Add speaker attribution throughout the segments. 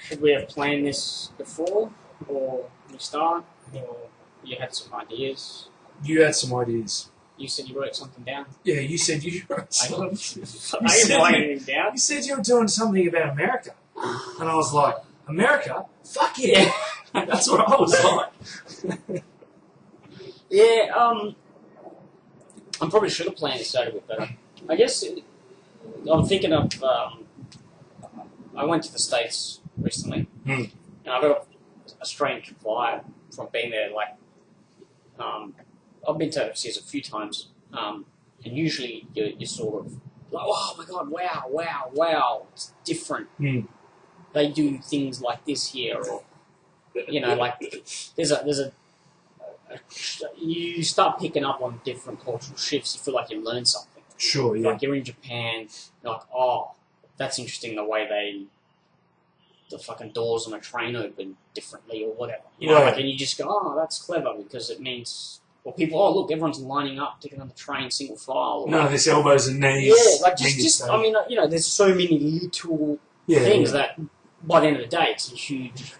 Speaker 1: should we have planned this before, or we start, or you had some ideas?
Speaker 2: You had some ideas.
Speaker 1: You said you wrote something down.
Speaker 2: Yeah, you said you wrote something.
Speaker 1: I didn't write anything down.
Speaker 2: You said you were doing something about America. And I was like, America? Fuck yeah. That's what I was like.
Speaker 1: Yeah, I probably should have planned this out a bit better. I guess I'm thinking of, I went to the States recently, and I got a strange vibe from being there. Like, I've been to overseas a few times, and usually you're sort of like, oh my god, wow, it's different. They do things like this here, or like there's a you start picking up on different cultural shifts. You feel like you learn something.
Speaker 2: Sure, yeah.
Speaker 1: Like you're in Japan, you're like, oh, that's interesting the way the fucking doors on a train open differently or whatever. Like, and you just go, oh, that's clever because it means, well, people, oh, look, everyone's lining up to get on the train single file.
Speaker 2: No, there's elbows and knees.
Speaker 1: Yeah, like just I mean, there's so many little things that by the end of the day, it's a huge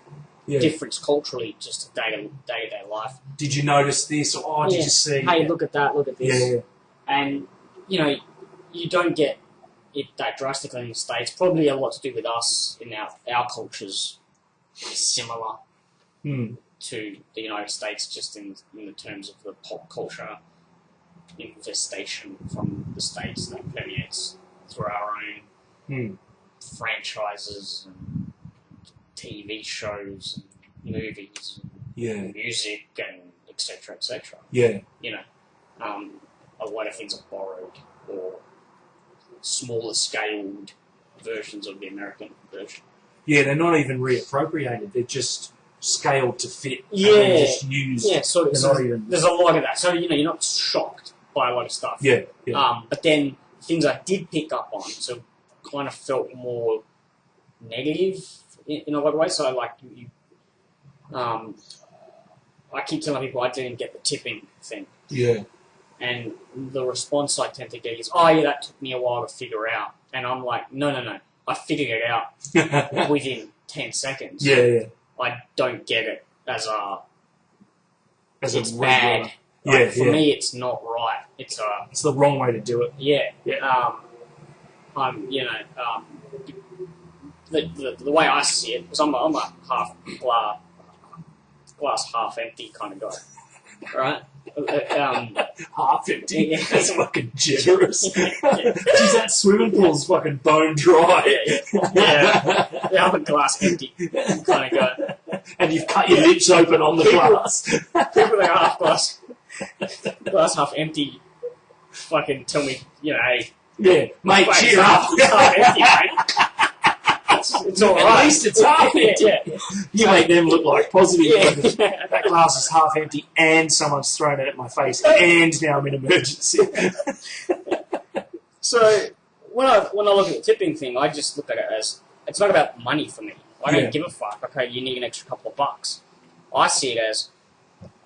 Speaker 1: difference culturally, just to day-to-day life.
Speaker 2: Did you notice this? Or did you see?
Speaker 1: Hey, look at that, look at this.
Speaker 2: Yeah.
Speaker 1: And, you don't get it that drastically in the States. Probably a lot to do with us in our cultures similar to the United States, just in the terms of the pop culture infestation from the States that permeates through our own franchises and TV shows and movies and music and etc. etc.
Speaker 2: Yeah.
Speaker 1: A lot of things are borrowed or smaller scaled versions of the American version.
Speaker 2: Yeah, they're not even reappropriated. They're just scaled to fit.
Speaker 1: Yeah.
Speaker 2: And then just used.
Speaker 1: Yeah, so there's a lot of that. So, you're not shocked by a lot of stuff.
Speaker 2: Yeah.
Speaker 1: But then things I did pick up on, so kind of felt more negative in a lot of ways. So, like, I keep telling people I didn't get the tipping thing.
Speaker 2: Yeah.
Speaker 1: And the response I tend to get is, oh, yeah, that took me a while to figure out. And I'm like, no. I figured it out within 10 seconds.
Speaker 2: Yeah.
Speaker 1: I don't get it as it's
Speaker 2: a
Speaker 1: bad.
Speaker 2: Like,
Speaker 1: for me, it's not right. It's
Speaker 2: the wrong way to do it.
Speaker 1: Yeah. The way I see it, because I'm a half glass half empty kind of guy, right?
Speaker 2: Half empty. That's fucking generous. Geez, that swimming pool's fucking bone dry.
Speaker 1: Yeah, I'm a glass empty kind of guy.
Speaker 2: And you've cut your lips open on the glass.
Speaker 1: People that are glass half empty, fucking tell me, hey.
Speaker 2: Yeah, mate, cheer up.
Speaker 1: Half empty, mate. It's all right.
Speaker 2: At least it's half empty.
Speaker 1: Yeah.
Speaker 2: You make them look like positive. That glass is half empty and someone's thrown it at my face and now I'm in emergency.
Speaker 1: So when I look at the tipping thing, I just look at it as, it's not about money for me. I don't give a fuck. Okay, you need an extra couple of bucks. I see it as,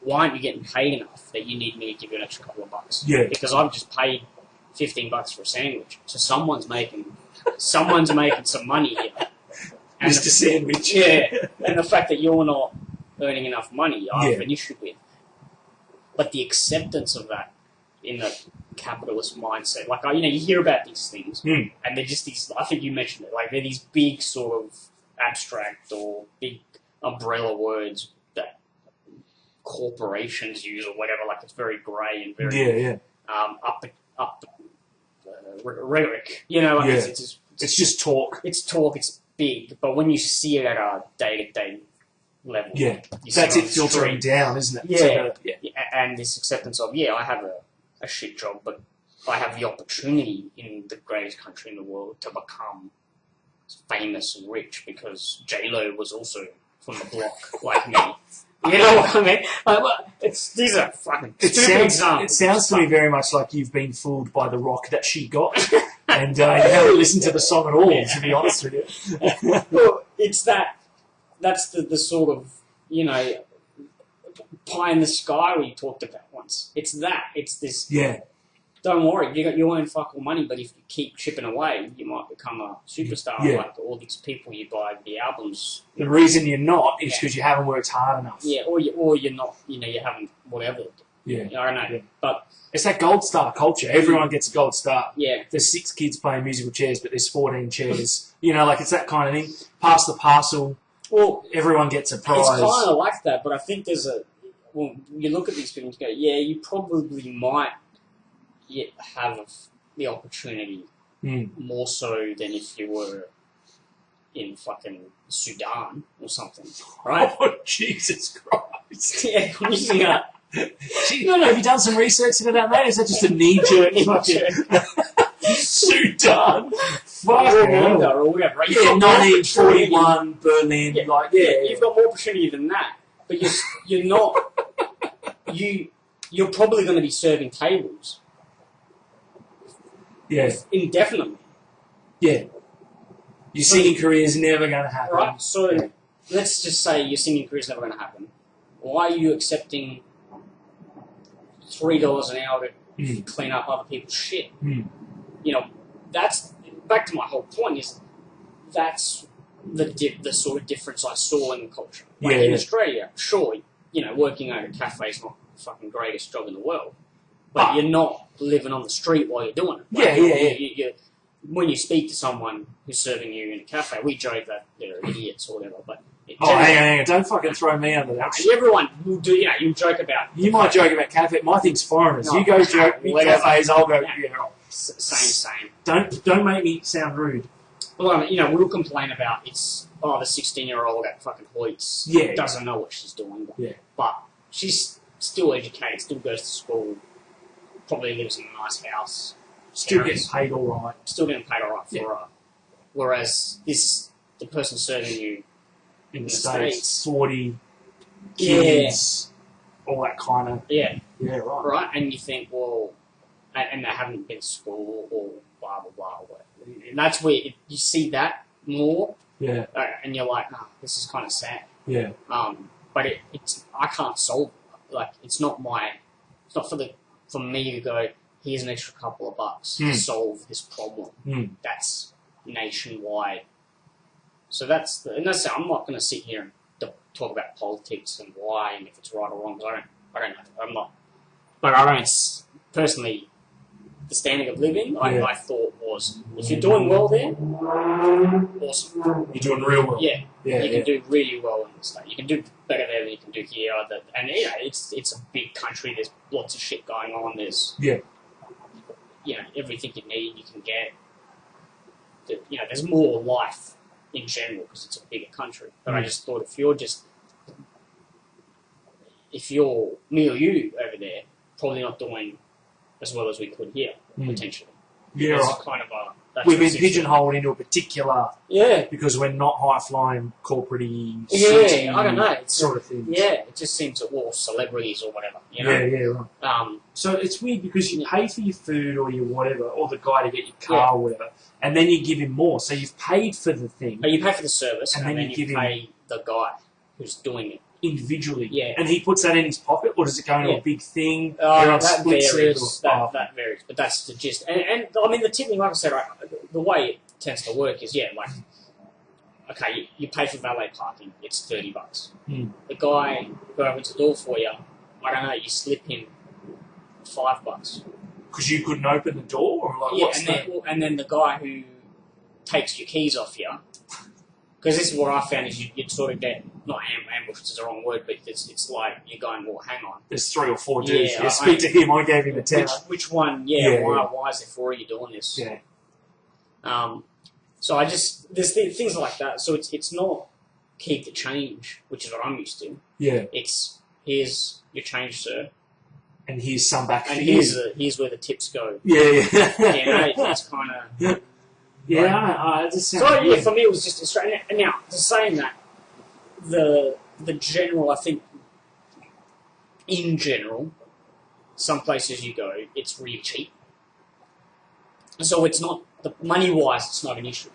Speaker 1: why aren't you getting paid enough that you need me to give you an extra couple of bucks?
Speaker 2: Yeah.
Speaker 1: Because I've just paid $15 for a sandwich. So someone's making some money here. And
Speaker 2: Mr. Sandwich.
Speaker 1: Yeah. And the fact that you're not earning enough money, I have an issue with. But the acceptance of that in the capitalist mindset, like, you hear about these things, and they're just these, I think you mentioned it, like, they're these big sort of abstract or big umbrella words that corporations use or whatever, like, it's very grey and very up rhetoric,
Speaker 2: it's just talk.
Speaker 1: It's talk, it's big, but when you see it at a day-to-day level,
Speaker 2: that's it filtering down, isn't
Speaker 1: it? And this acceptance of, I have a shit job, but I have the opportunity in the greatest country in the world to become famous and rich because J-Lo was also from the block like me. You know what I mean? These are fucking stupid examples.
Speaker 2: It sounds to me very much like you've been fooled by the rock that she got, and you haven't listened to the song at all, to be honest with you.
Speaker 1: Well, it's that's the sort of, pie in the sky we talked about once. It's that. It's this.
Speaker 2: Yeah.
Speaker 1: don't worry, you earn fuck all money, but if you keep chipping away, you might become a superstar like all these people you buy the albums.
Speaker 2: The reason you're not is because you haven't worked hard enough.
Speaker 1: Yeah, or you're not, you haven't, whatever.
Speaker 2: Yeah.
Speaker 1: I don't know. But
Speaker 2: it's that gold star culture. Everyone gets a gold star.
Speaker 1: Yeah.
Speaker 2: There's 6 kids playing musical chairs, but there's 14 chairs. It's that kind of thing. Pass the parcel. Well, everyone gets a prize.
Speaker 1: It's kind of like that, but I think there's you look at these people and you go, yeah, you probably might have the opportunity more so than if you were in fucking Sudan or something, right?
Speaker 2: Oh, Jesus Christ.
Speaker 1: Yeah, I'm using that.
Speaker 2: Have you done some research into that, mate? Is that just a knee-jerk Sudan? Fuck
Speaker 1: Rwanda or whatever, right?
Speaker 2: 1941, Berlin,
Speaker 1: You've got more opportunity than that, but you're not... You're probably going to be serving tables.
Speaker 2: Yeah.
Speaker 1: Indefinitely.
Speaker 2: Yeah. Your singing career is never going to happen.
Speaker 1: Right, so let's just say your singing career is never going to happen. Why are you accepting $3 an hour to clean up other people's shit? That's back to my whole point. Is that's the sort of difference I saw in the culture. In Australia, sure, working at a cafe is not the fucking greatest job in the world, but you're not living on the street while you're doing it. When you speak to someone who's serving you in a cafe, we joke that they're idiots or whatever, but...
Speaker 2: hang on. Don't fucking throw me under that.
Speaker 1: Everyone will do, you joke about...
Speaker 2: You might joke about cafe. My thing's foreigners. No, you go joke with cafes, I'll go...
Speaker 1: Same.
Speaker 2: Don't make me sound rude.
Speaker 1: Well, we'll complain about the 16-year-old at fucking Hoyts doesn't know what she's doing. But she's still educated, still goes to school, probably lives in a nice house.
Speaker 2: Still getting paid all right.
Speaker 1: Still getting paid all right for her. Whereas the person serving you
Speaker 2: in the States, 40 kids, all that kind of...
Speaker 1: Yeah,
Speaker 2: right.
Speaker 1: Right, and you think, well... And they haven't been to school or blah, blah, blah. And that's where you see that more.
Speaker 2: Yeah.
Speaker 1: And you're like, this is kind of sad.
Speaker 2: Yeah.
Speaker 1: But I can't solve it. Like, it's not for me to go, here's an extra couple of bucks to solve this problem. That's nationwide. So I'm not going to sit here and talk about politics and why and if it's right or wrong. I don't know. I'm not. But I don't personally. The standard of living, I thought was, if you're doing well there, awesome.
Speaker 2: You're doing real well.
Speaker 1: Yeah, you can do really well in the state. You can do better there than you can do here. And it's a big country. There's lots of shit going on. There's everything you need you can get. There's more life in general because it's a bigger country. But I just thought if you're me or you over there, probably not doing as well as we could here, potentially.
Speaker 2: Yeah, right.
Speaker 1: Kind of
Speaker 2: we've been pigeonholed into a particular... Because we're not high-flying, corporate-y,
Speaker 1: I don't know.
Speaker 2: Sort of thing.
Speaker 1: Yeah, it just seems that we're celebrities or whatever,
Speaker 2: right. So it's weird because you pay for your food or your whatever, or the guy to get your car or whatever, and then you give him more. So you've paid for the thing.
Speaker 1: You pay for the service, and then you pay
Speaker 2: him
Speaker 1: the guy who's doing it.
Speaker 2: Individually.
Speaker 1: Yeah.
Speaker 2: And he puts that in his pocket, or does it go into a big thing?
Speaker 1: That varies. That varies, but that's the gist. And I mean, the tipping, like I said, the way it tends to work is, okay, you pay for valet parking, it's $30. The guy who opens the door for you, I don't know, you slip him $5.
Speaker 2: Because you couldn't open the door? Or
Speaker 1: and then the guy who takes your keys off you, because this is what I found is you'd sort of get, not ambushed is the wrong word, but it's like you're going, well, hang on.
Speaker 2: There's 3 or 4 dudes. Speak to him, I gave him a tenner.
Speaker 1: Which one, why is there 4 of you doing this?
Speaker 2: Yeah.
Speaker 1: So there's things like that. So it's not keep the change, which is what I'm used to.
Speaker 2: Yeah.
Speaker 1: It's, here's your change, sir.
Speaker 2: And here's some back
Speaker 1: and here's where the tips go.
Speaker 2: Yeah.
Speaker 1: It's kind of...
Speaker 2: it just sounds weird.
Speaker 1: For me it was just Australia. And now, to saying that, the general, I think, in general, some places you go, it's really cheap. So it's not, money-wise, it's not an issue.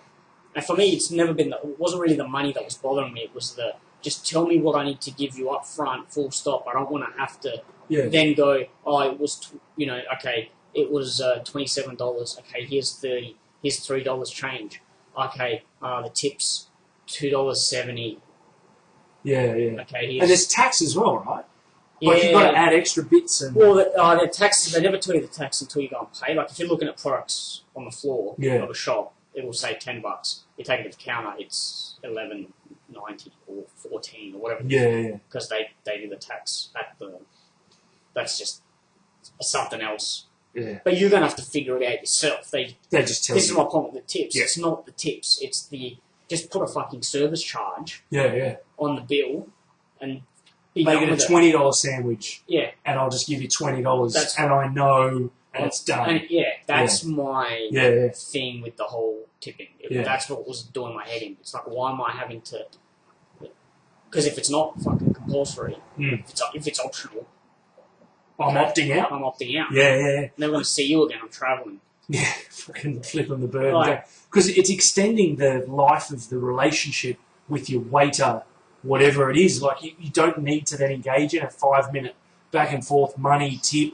Speaker 1: And for me, it wasn't really the money that was bothering me, it was just tell me what I need to give you up front, full stop. I don't want to have to then go, it was, okay, it was $27. Okay, here's 30. Here's $3 change. Okay, the tips $2.70.
Speaker 2: Yeah, yeah.
Speaker 1: Okay,
Speaker 2: and there's tax as well, right? Like
Speaker 1: yeah.
Speaker 2: you've got to add extra bits and.
Speaker 1: Well, the tax, they never tell you the tax until you go and pay. Like if you're looking at products on the floor of a shop, it will say $10. You take it to the counter, it's $11.90 or $14 or whatever.
Speaker 2: Yeah.
Speaker 1: Because they do the tax at the. That's just something else.
Speaker 2: Yeah.
Speaker 1: But you're going to have to figure it out yourself. They
Speaker 2: just tell you.
Speaker 1: This is my point with the tips.
Speaker 2: Yeah.
Speaker 1: It's not the tips. It's the just put a fucking service charge.
Speaker 2: Yeah.
Speaker 1: On the bill, and
Speaker 2: make it a $20 sandwich.
Speaker 1: Yeah.
Speaker 2: And I'll just give you $20, and I know, and it's done.
Speaker 1: And that's my thing with the whole tipping. That's what was doing my head in. It's like, why am I having to? Because if it's not fucking compulsory, if it's optional.
Speaker 2: I'm opting out.
Speaker 1: I'm opting out.
Speaker 2: Yeah.
Speaker 1: Never going to see you again. I'm travelling.
Speaker 2: Yeah, fucking flipping the bird. Because it's extending the life of the relationship with your waiter, whatever it is. Like, you don't need to then engage in a 5-minute back and forth, money, tip,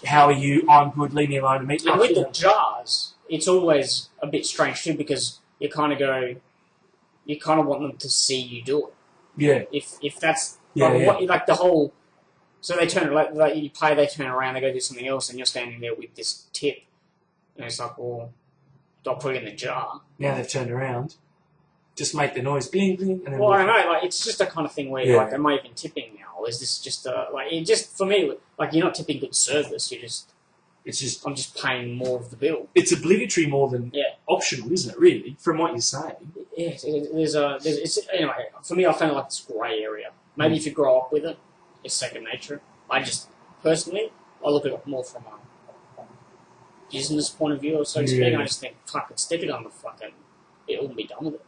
Speaker 2: how are you, I'm good, leave me alone.
Speaker 1: And with the jars, it's always a bit strange too, because you kind of want them to see you do it.
Speaker 2: Yeah.
Speaker 1: If that's like the whole. So they turn like you pay, they turn around, they go do something else, and you're standing there with this tip, and it's like, well, I'll put it in the jar.
Speaker 2: Now they've turned around, just make the noise, bling bling. And then
Speaker 1: I don't know, like it's just a kind of thing where you're like, am I even tipping now? Or is this just it just for me, like you're not tipping good service, I'm just paying more of the bill.
Speaker 2: It's obligatory more than optional, isn't it? Really, from what you're saying.
Speaker 1: Yeah, anyway. For me, I found like this grey area. Maybe if you grow up with it. It's second nature. I just, personally, I look at it more from a business point of view, or so to speak. I just think, fucking stick it on the fucking, it wouldn't be done with it.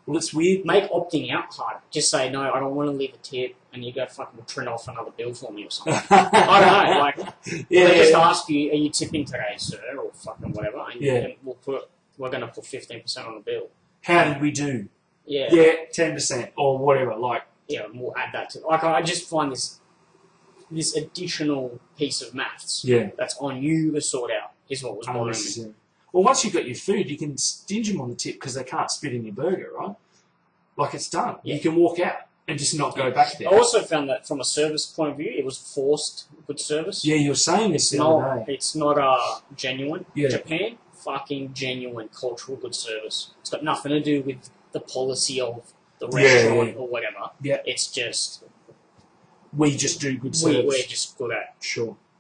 Speaker 2: Well, it's weird.
Speaker 1: Make opting out harder. Just say, no, I don't want to leave a tip, and you go fucking print off another bill for me or something. I don't know, like, they just ask you, are you tipping today, sir, or fucking whatever, and we're going to put 15% on the bill.
Speaker 2: How did we do?
Speaker 1: Yeah.
Speaker 2: Yeah, 10%, or whatever, like.
Speaker 1: Yeah, and we'll add that to it. Like, I just find this additional piece of maths that's on you to sort out is what was bothering me.
Speaker 2: Well, once you've got your food, you can stinge them on the tip because they can't spit in your burger, right? Like, it's done. Yeah. You can walk out and just not go back there.
Speaker 1: I also found that from a service point of view, it was forced good service.
Speaker 2: Yeah, you were saying this the other day.
Speaker 1: It's not genuine.
Speaker 2: Yeah.
Speaker 1: Japan, fucking genuine cultural good service. It's got nothing to do with the policy of the restaurant or whatever.
Speaker 2: Yeah.
Speaker 1: It's just...
Speaker 2: We just do good service.
Speaker 1: We're just good at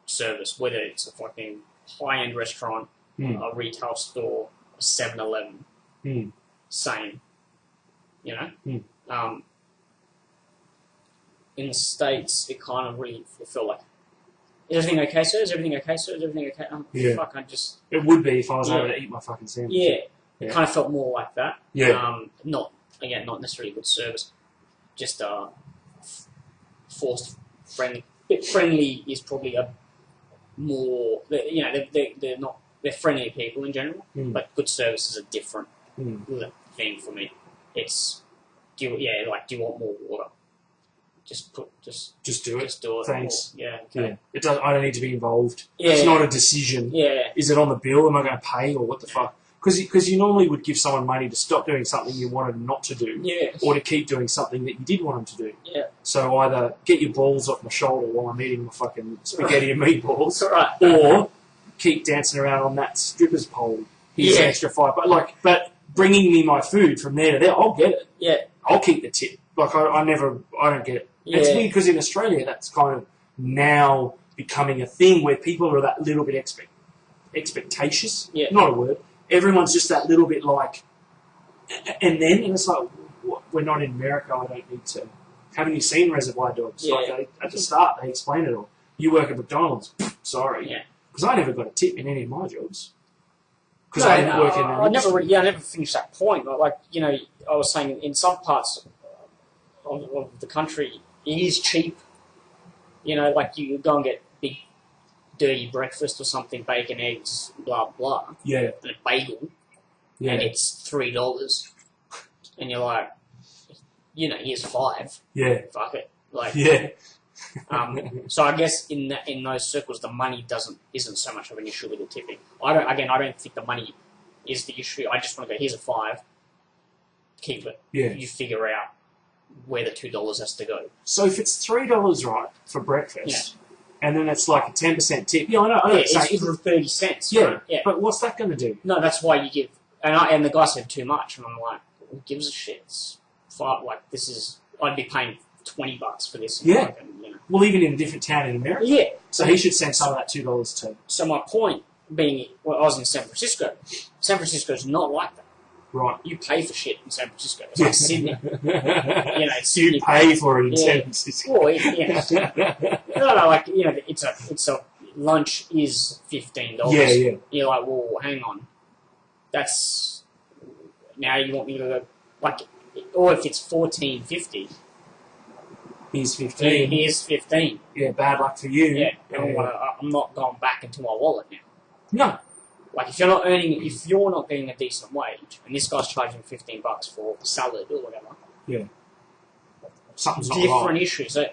Speaker 2: service,
Speaker 1: whether it's a fucking high-end restaurant, a retail store, a 7-Eleven. Same. You know? In the States, it kind of really felt like, is everything okay, sir? Is everything okay, sir? Is everything okay? Fuck, I just...
Speaker 2: It would be if I was able to eat my fucking sandwich.
Speaker 1: Yeah. It kind of felt more like that.
Speaker 2: Yeah.
Speaker 1: Not necessarily good service. Just forced friendly. Friendly is probably a more, they're friendly people in general, but good service is a different thing for me. It's, do you want more water? Just do it.
Speaker 2: Just do it. Thanks.
Speaker 1: Yeah. Okay.
Speaker 2: Yeah. It does. I don't need to be involved.
Speaker 1: Yeah.
Speaker 2: It's not a decision.
Speaker 1: Yeah.
Speaker 2: Is it on the bill? Am I going to pay or what the fuck? Because you normally would give someone money to stop doing something you wanted them not to do, or to keep doing something that you did want them to do.
Speaker 1: Yeah.
Speaker 2: So either get your balls off my shoulder while I'm eating my fucking spaghetti and meatballs,
Speaker 1: right.
Speaker 2: Or keep dancing around on that stripper's pole. Here's an extra $5. But bringing me my food from there to there, I'll get it.
Speaker 1: Yeah.
Speaker 2: I'll keep the tip. I don't get it. Yeah. It's weird because in Australia that's kind of now becoming a thing where people are that little bit expectatious. Yeah. Not a word. Everyone's just that little bit like, and it's like, we're not in America, I don't need to. Haven't you seen Reservoir Dogs?
Speaker 1: Yeah.
Speaker 2: Like at the start, they explain it all. You work at McDonald's, sorry.
Speaker 1: Yeah.
Speaker 2: Because I never got a tip in any of my jobs. Because I didn't work in that industry.
Speaker 1: I never finished that point. Like, I was saying, in some parts of the country, it is cheap. Like you go and get big dirty breakfast or something, bacon, eggs, blah, blah.
Speaker 2: Yeah.
Speaker 1: And a bagel.
Speaker 2: Yeah.
Speaker 1: And it's $3. And you're like, here's $5.
Speaker 2: Yeah.
Speaker 1: Fuck it. Like,
Speaker 2: yeah.
Speaker 1: So I guess in those circles, the money isn't so much of an issue with the tipping. I don't think the money is the issue. I just want to go, here's a $5, keep it.
Speaker 2: Yeah.
Speaker 1: You figure out where the $2 has to go.
Speaker 2: So if it's $3, right, for breakfast, and then it's like a 10% tip. Yeah, I know.
Speaker 1: It's for 30 cents.
Speaker 2: Yeah,
Speaker 1: right? Yeah.
Speaker 2: But what's that going to do?
Speaker 1: No, that's why you give. And the guy said too much, and I'm like, who gives a shit? It's this is. I'd be paying $20 for this.
Speaker 2: Yeah. Well, even in a different town in America.
Speaker 1: Yeah.
Speaker 2: So he should send some of that $2 too.
Speaker 1: So my point being, I was in San Francisco. San Francisco's not like that.
Speaker 2: Right.
Speaker 1: You pay for shit in San Francisco. It's like Sydney.
Speaker 2: You pay for it in San Francisco.
Speaker 1: Well, it's a lunch is $15.
Speaker 2: Yeah.
Speaker 1: You're like, well, hang on. That's now you want me to go or if it's $14.50.
Speaker 2: Here's 15.
Speaker 1: Here's 15.
Speaker 2: Yeah, bad luck for you.
Speaker 1: Yeah. I'm not going back into my wallet now.
Speaker 2: No.
Speaker 1: Like if you're not getting a decent wage, and this guy's charging $15 for salad or whatever,
Speaker 2: something's not
Speaker 1: different
Speaker 2: right.
Speaker 1: issues. So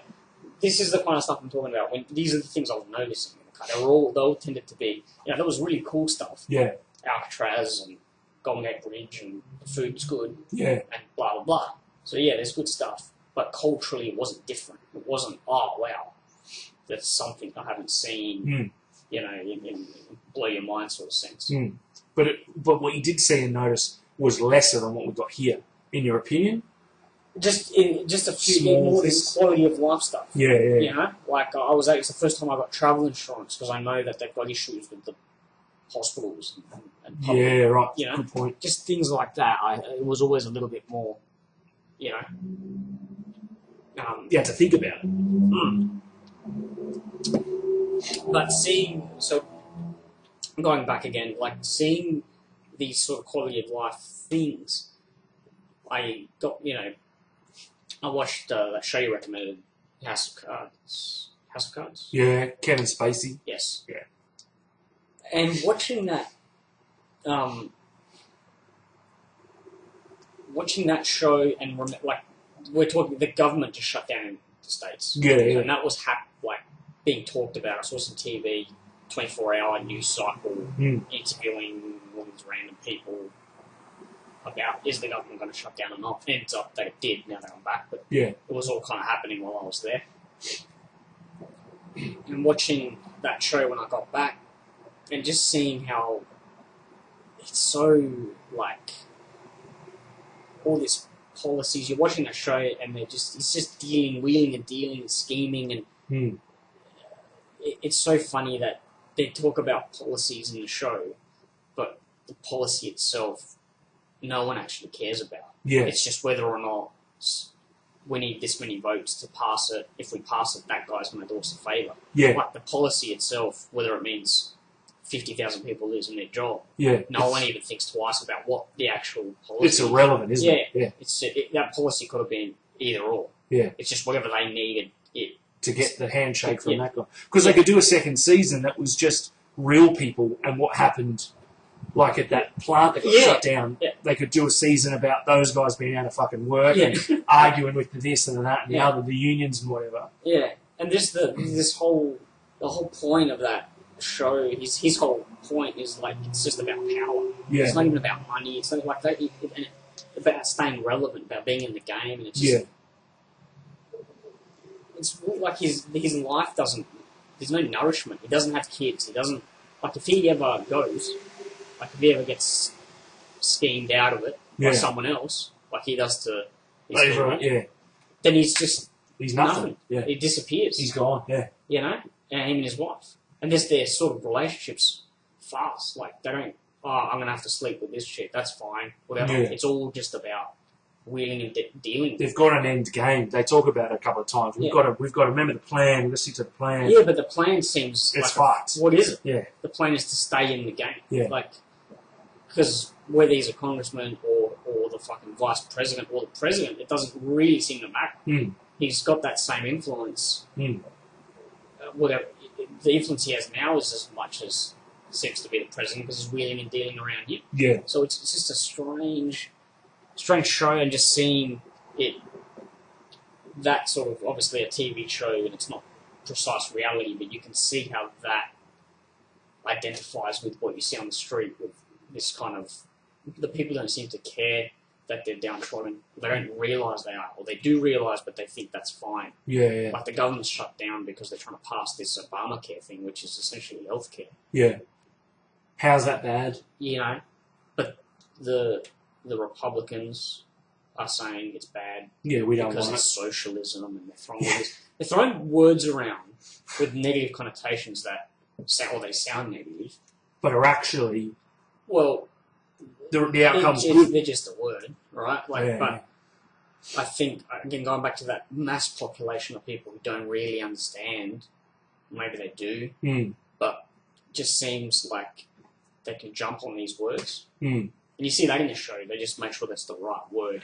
Speaker 1: this is the kind of stuff I'm talking about. When these are the things I was noticing in the car. They all tended to be, there was really cool stuff.
Speaker 2: Yeah.
Speaker 1: Alcatraz and Golden Gate Bridge, and the food's good.
Speaker 2: Yeah.
Speaker 1: And blah blah blah. So there's good stuff, but culturally it wasn't different. It wasn't, oh wow, that's something I haven't seen. In blow your mind sort of sense.
Speaker 2: But what you did see and notice was lesser than what we got here, in your opinion.
Speaker 1: Just a few more this quality of life stuff.
Speaker 2: Yeah.
Speaker 1: It's the first time I got travel insurance because I know that they've got issues with the hospitals and public,
Speaker 2: yeah, right. Good point.
Speaker 1: Just things like that. It was always a little bit more, you
Speaker 2: have to think about it.
Speaker 1: But going back again, seeing these sort of quality of life things, I got, I watched that show you recommended, House of Cards. House of Cards?
Speaker 2: Yeah, Kevin Spacey.
Speaker 1: Yes.
Speaker 2: Yeah.
Speaker 1: And watching that show and we're talking, the government just shut down the States.
Speaker 2: Yeah.
Speaker 1: And that was being talked about. I saw some TV, 24-hour news cycle, interviewing all these random people about is the government going to shut down or not. Ends up they did, now they're on back, but it was all kind of happening while I was there. And watching that show when I got back, and just seeing how it's so, all these policies, you're watching that show and it's just wheeling and dealing and scheming, and it's so funny that they talk about policies in the show, but the policy itself, no one actually cares about.
Speaker 2: Yeah.
Speaker 1: It's just whether or not we need this many votes to pass it. If we pass it, that guy's going to do us a favour.
Speaker 2: Yeah.
Speaker 1: The policy itself, whether it means 50,000 people losing their job, no one even thinks twice about what the actual policy
Speaker 2: is. It's irrelevant, isn't it?
Speaker 1: Yeah. That policy could have been either or.
Speaker 2: Yeah.
Speaker 1: It's just whatever they needed
Speaker 2: to get the handshake from that guy. Because they could do a second season that was just real people and what happened, at that plant that got shut down.
Speaker 1: Yeah.
Speaker 2: They could do a season about those guys being out of fucking work and arguing with this and that and the other, the unions and whatever.
Speaker 1: Yeah, and the whole point of that show, his whole point is it's just about power.
Speaker 2: Yeah.
Speaker 1: It's not even about money. It's not that. It's about staying relevant, about being in the game, and it's just, it's like his life doesn't. There's no nourishment. He doesn't have kids. He doesn't if he ever goes, if he ever gets schemed out of it by someone else, he does to his family, then he's nothing. Yeah. He disappears.
Speaker 2: He's gone. Yeah.
Speaker 1: And him and his wife, and just their sort of relationships fast. They don't. Oh, I'm gonna have to sleep with this chick. That's fine. Whatever. Yeah. It's all just about wheeling and dealing.
Speaker 2: They've got an end game. They talk about it a couple of times. We've got to remember the plan. We've got to stick to the plan.
Speaker 1: Yeah, but the plan seems
Speaker 2: it's fucked.
Speaker 1: What is it?
Speaker 2: Yeah.
Speaker 1: The plan is to stay in the game.
Speaker 2: Yeah.
Speaker 1: Because whether he's a congressman or the fucking vice president or the president, it doesn't really seem to matter. He's got that same influence. Whatever the influence he has now is as much as seems to be the president because he's wheeling and dealing around him.
Speaker 2: Yeah.
Speaker 1: So it's just a strange show, and just seeing it that's sort of obviously a TV show and it's not precise reality, but you can see how that identifies with what you see on the street with this kind of, the people don't seem to care that they're downtrodden. They don't realise they are, or they do realise, but they think that's fine.
Speaker 2: Yeah.
Speaker 1: Like the government's shut down because they're trying to pass this Obamacare thing, which is essentially healthcare.
Speaker 2: Yeah. How's that bad?
Speaker 1: You know, but the Republicans are saying it's bad.
Speaker 2: Yeah, we don't
Speaker 1: because
Speaker 2: want
Speaker 1: it's socialism, and they're throwing words around with negative connotations that they sound negative,
Speaker 2: but are actually
Speaker 1: the
Speaker 2: outcome's good.
Speaker 1: They're just a word, right? But I think again going back to that mass population of people who don't really understand, maybe they do, but it just seems like they can jump on these words. And you see that in the show, they just make sure that's the right word.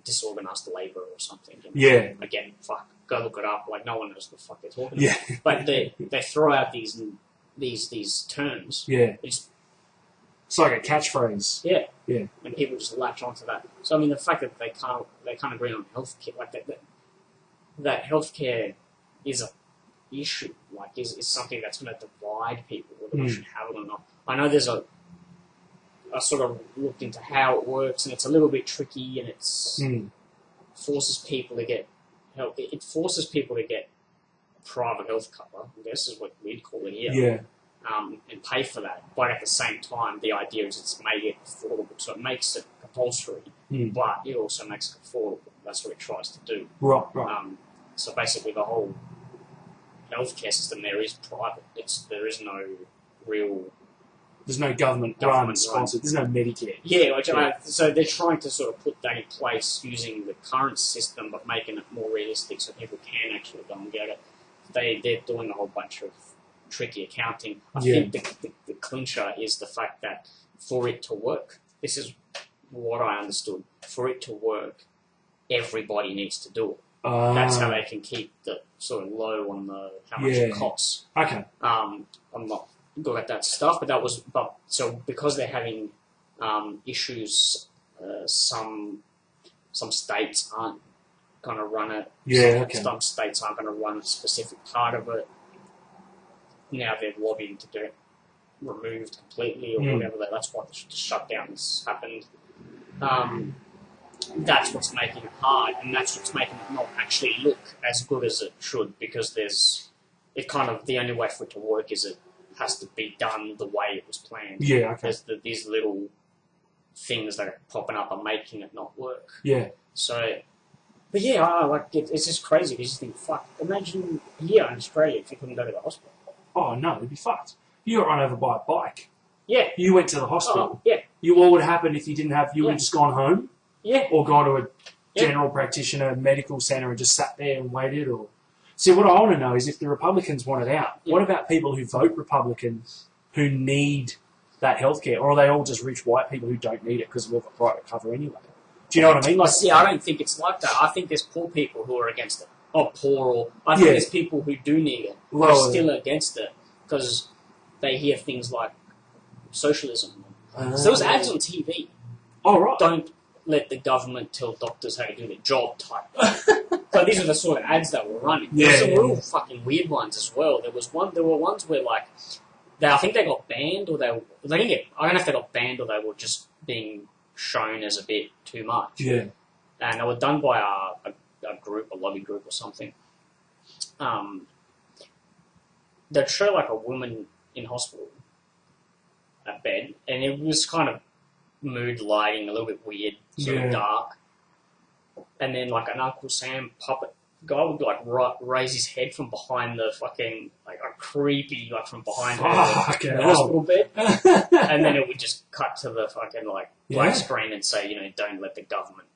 Speaker 1: Disorganized labour or something. You know? Again, go look it up. Like, no one knows what the fuck they're talking about. But they throw out these terms.
Speaker 2: It's like a catchphrase.
Speaker 1: And people just latch onto that. So I mean, the fact that they can't agree on healthcare, like that healthcare is a issue. Like, is something that's going to divide people, whether we should have it or not. I know there's I sort of looked into how it works, and it's a little bit tricky, and it's forces people to get help. It forces people to get private health cover, I guess is what we'd call it here, and pay for that. But at the same time, the idea is it's made it affordable, so it makes it compulsory, but it also makes it affordable. That's what it tries to do.
Speaker 2: Right.
Speaker 1: So basically, the whole healthcare system there is private. There is no real.
Speaker 2: There's no government sponsored. There's no Medicare.
Speaker 1: So they're trying to sort of put that in place using the current system, but making it more realistic so people can actually go and get it. They're doing a whole bunch of tricky accounting. I think the clincher is the fact that for it to work, this is what I understood. For it to work, everybody needs to do it. That's how they can keep the sort of low on how much it costs.
Speaker 2: Okay.
Speaker 1: I'm not good at that stuff, so because they're having issues, some states aren't going to run it. Some states aren't going to run a specific part of it. Now they're lobbying to get it removed completely or whatever. That's why the shutdowns happened. That's what's making it hard, and that's what's making it not actually look as good as it should, because the only way for it to work is it has to be done the way it was planned. There's these little things that are popping up are making it not work. So, but it's just crazy because you think, fuck, imagine here in Australia if you couldn't go to the hospital.
Speaker 2: Oh no, it'd be fucked. You got run over by a bike.
Speaker 1: Yeah.
Speaker 2: You went to the hospital.
Speaker 1: Yeah.
Speaker 2: What would happen if you didn't have, you would have just gone home?
Speaker 1: Yeah.
Speaker 2: Or gone to a general practitioner, medical centre and just sat there and waited? Or see, what I want to know is if the Republicans want it out, what about people who vote Republican who need that healthcare? Or are they all just rich white people who don't need it because we've got private cover anyway? Do you know what I mean?
Speaker 1: Like, I don't think it's like that. I think there's poor people who are against it. Not poor, or I think there's people who do need it who are still against it because they hear things like socialism. So there was ads on TV.
Speaker 2: Oh, right.
Speaker 1: Don't let the government tell doctors how to do their job type. So these are the sort of ads that were running. There's some real fucking weird ones as well. There were ones where like I think they got banned, or they didn't get. I don't know if they got banned or they were just being shown as a bit too much. And they were done by a group, a lobby group or something. They'd show like a woman in hospital at bed, and it was kind of mood lighting, a little bit weird, sort of dark. And then like an Uncle Sam puppet guy would like raise his head from behind the fucking, like a creepy, like from behind the hospital bed. And then it would just cut to the fucking like black screen and say, don't let the government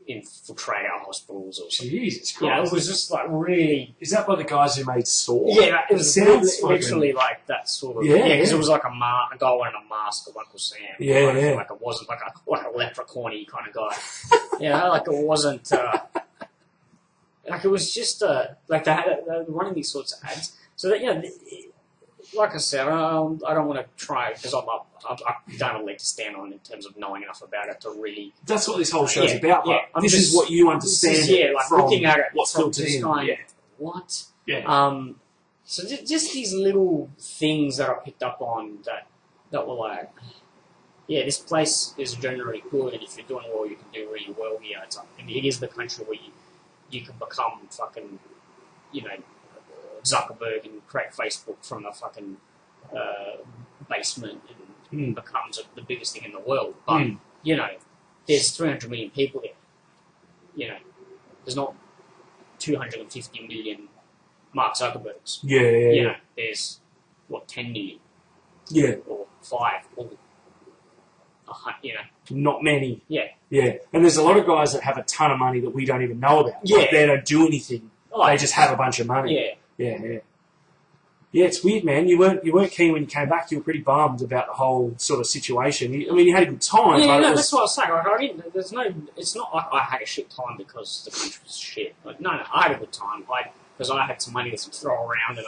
Speaker 1: infiltrate our hospitals or something.
Speaker 2: Jesus Christ.
Speaker 1: It was just like really...
Speaker 2: Is that by the guys who made Saw?
Speaker 1: Yeah, it was literally like that sort of... Yeah, because it was like a guy wearing a mask of Uncle Sam. Like it wasn't like a leprechaun-y kind of guy. Like it wasn't... like it was just... like they were running these sorts of ads. So that, like I said, I don't want to try because I don't have a leg to stand on in terms of knowing enough about it to really.
Speaker 2: That's what this whole show's about. Yeah, this is what you understand.
Speaker 1: Like
Speaker 2: from
Speaker 1: looking at it,
Speaker 2: what's filtered in.
Speaker 1: What?
Speaker 2: Yeah.
Speaker 1: So just these little things that I picked up on that were like, yeah, this place is generally good, and if you're doing well, you can do really well here. It is the country where you can become fucking, Zuckerberg and create Facebook from a fucking basement and becomes the biggest thing in the world. But, there's 300 million people there. There's not 250 million Mark Zuckerbergs.
Speaker 2: Yeah.
Speaker 1: There's, 10 million?
Speaker 2: Yeah.
Speaker 1: Or 5, or,
Speaker 2: Not many.
Speaker 1: Yeah.
Speaker 2: Yeah. And there's a lot of guys that have a ton of money that we don't even know about.
Speaker 1: Yeah.
Speaker 2: Like, they don't do anything. They just have a bunch of money.
Speaker 1: Yeah.
Speaker 2: Yeah. Yeah, it's weird, man. You weren't keen when you came back. You were pretty bummed about the whole sort of situation. You had a good time.
Speaker 1: Yeah,
Speaker 2: but
Speaker 1: that's what I was saying. Like, it's not like I had a shit time because the country was shit. Like, no, I had a good time. Because I had some money to throw around and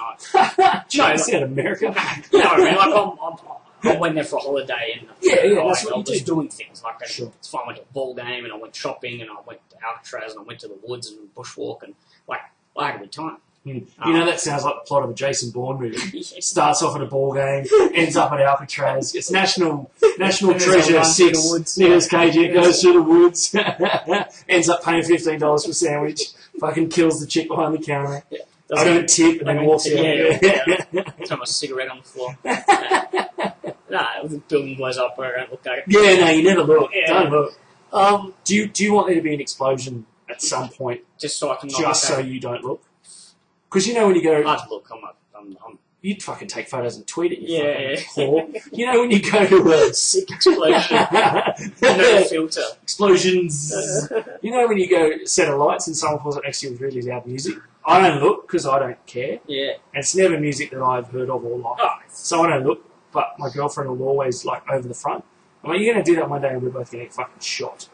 Speaker 2: said America.
Speaker 1: You know what I mean? Like, I went there for a holiday and
Speaker 2: that's what
Speaker 1: I
Speaker 2: you
Speaker 1: was
Speaker 2: do.
Speaker 1: doing things. Like, I went to a ball game and I went shopping and I went to Alcatraz and I went to the woods and bushwalk and, I had a good time.
Speaker 2: That sounds like the plot of a Jason Bourne movie. Starts off at a ball game, ends up at Alcatraz. It's National Treasure 6. Nicolas Cage goes through the woods, ends up paying $15 for a sandwich, fucking kills the chick behind the counter.
Speaker 1: Yeah.
Speaker 2: I don't tip and then walks out.
Speaker 1: Throw a cigarette on the floor. The building blows up where I don't look at it.
Speaker 2: Yeah, no, you never look.
Speaker 1: Yeah.
Speaker 2: Don't look. Do you want there to be an explosion at some point?
Speaker 1: Just so I can
Speaker 2: so you don't look? Because when you go...
Speaker 1: I'd look.
Speaker 2: You'd fucking take photos and tweet it,
Speaker 1: yeah.
Speaker 2: whore. When you go to a...
Speaker 1: Sick explosion. No filter.
Speaker 2: Explosions. When you go set of lights and someone pulls it next to you with really loud music? I don't look because I don't care.
Speaker 1: Yeah.
Speaker 2: And it's never music that I've heard of or like.
Speaker 1: Oh.
Speaker 2: So I don't look, but my girlfriend will always, over the front. I'm like, you're going to do that one day and we're both going to get fucking shot.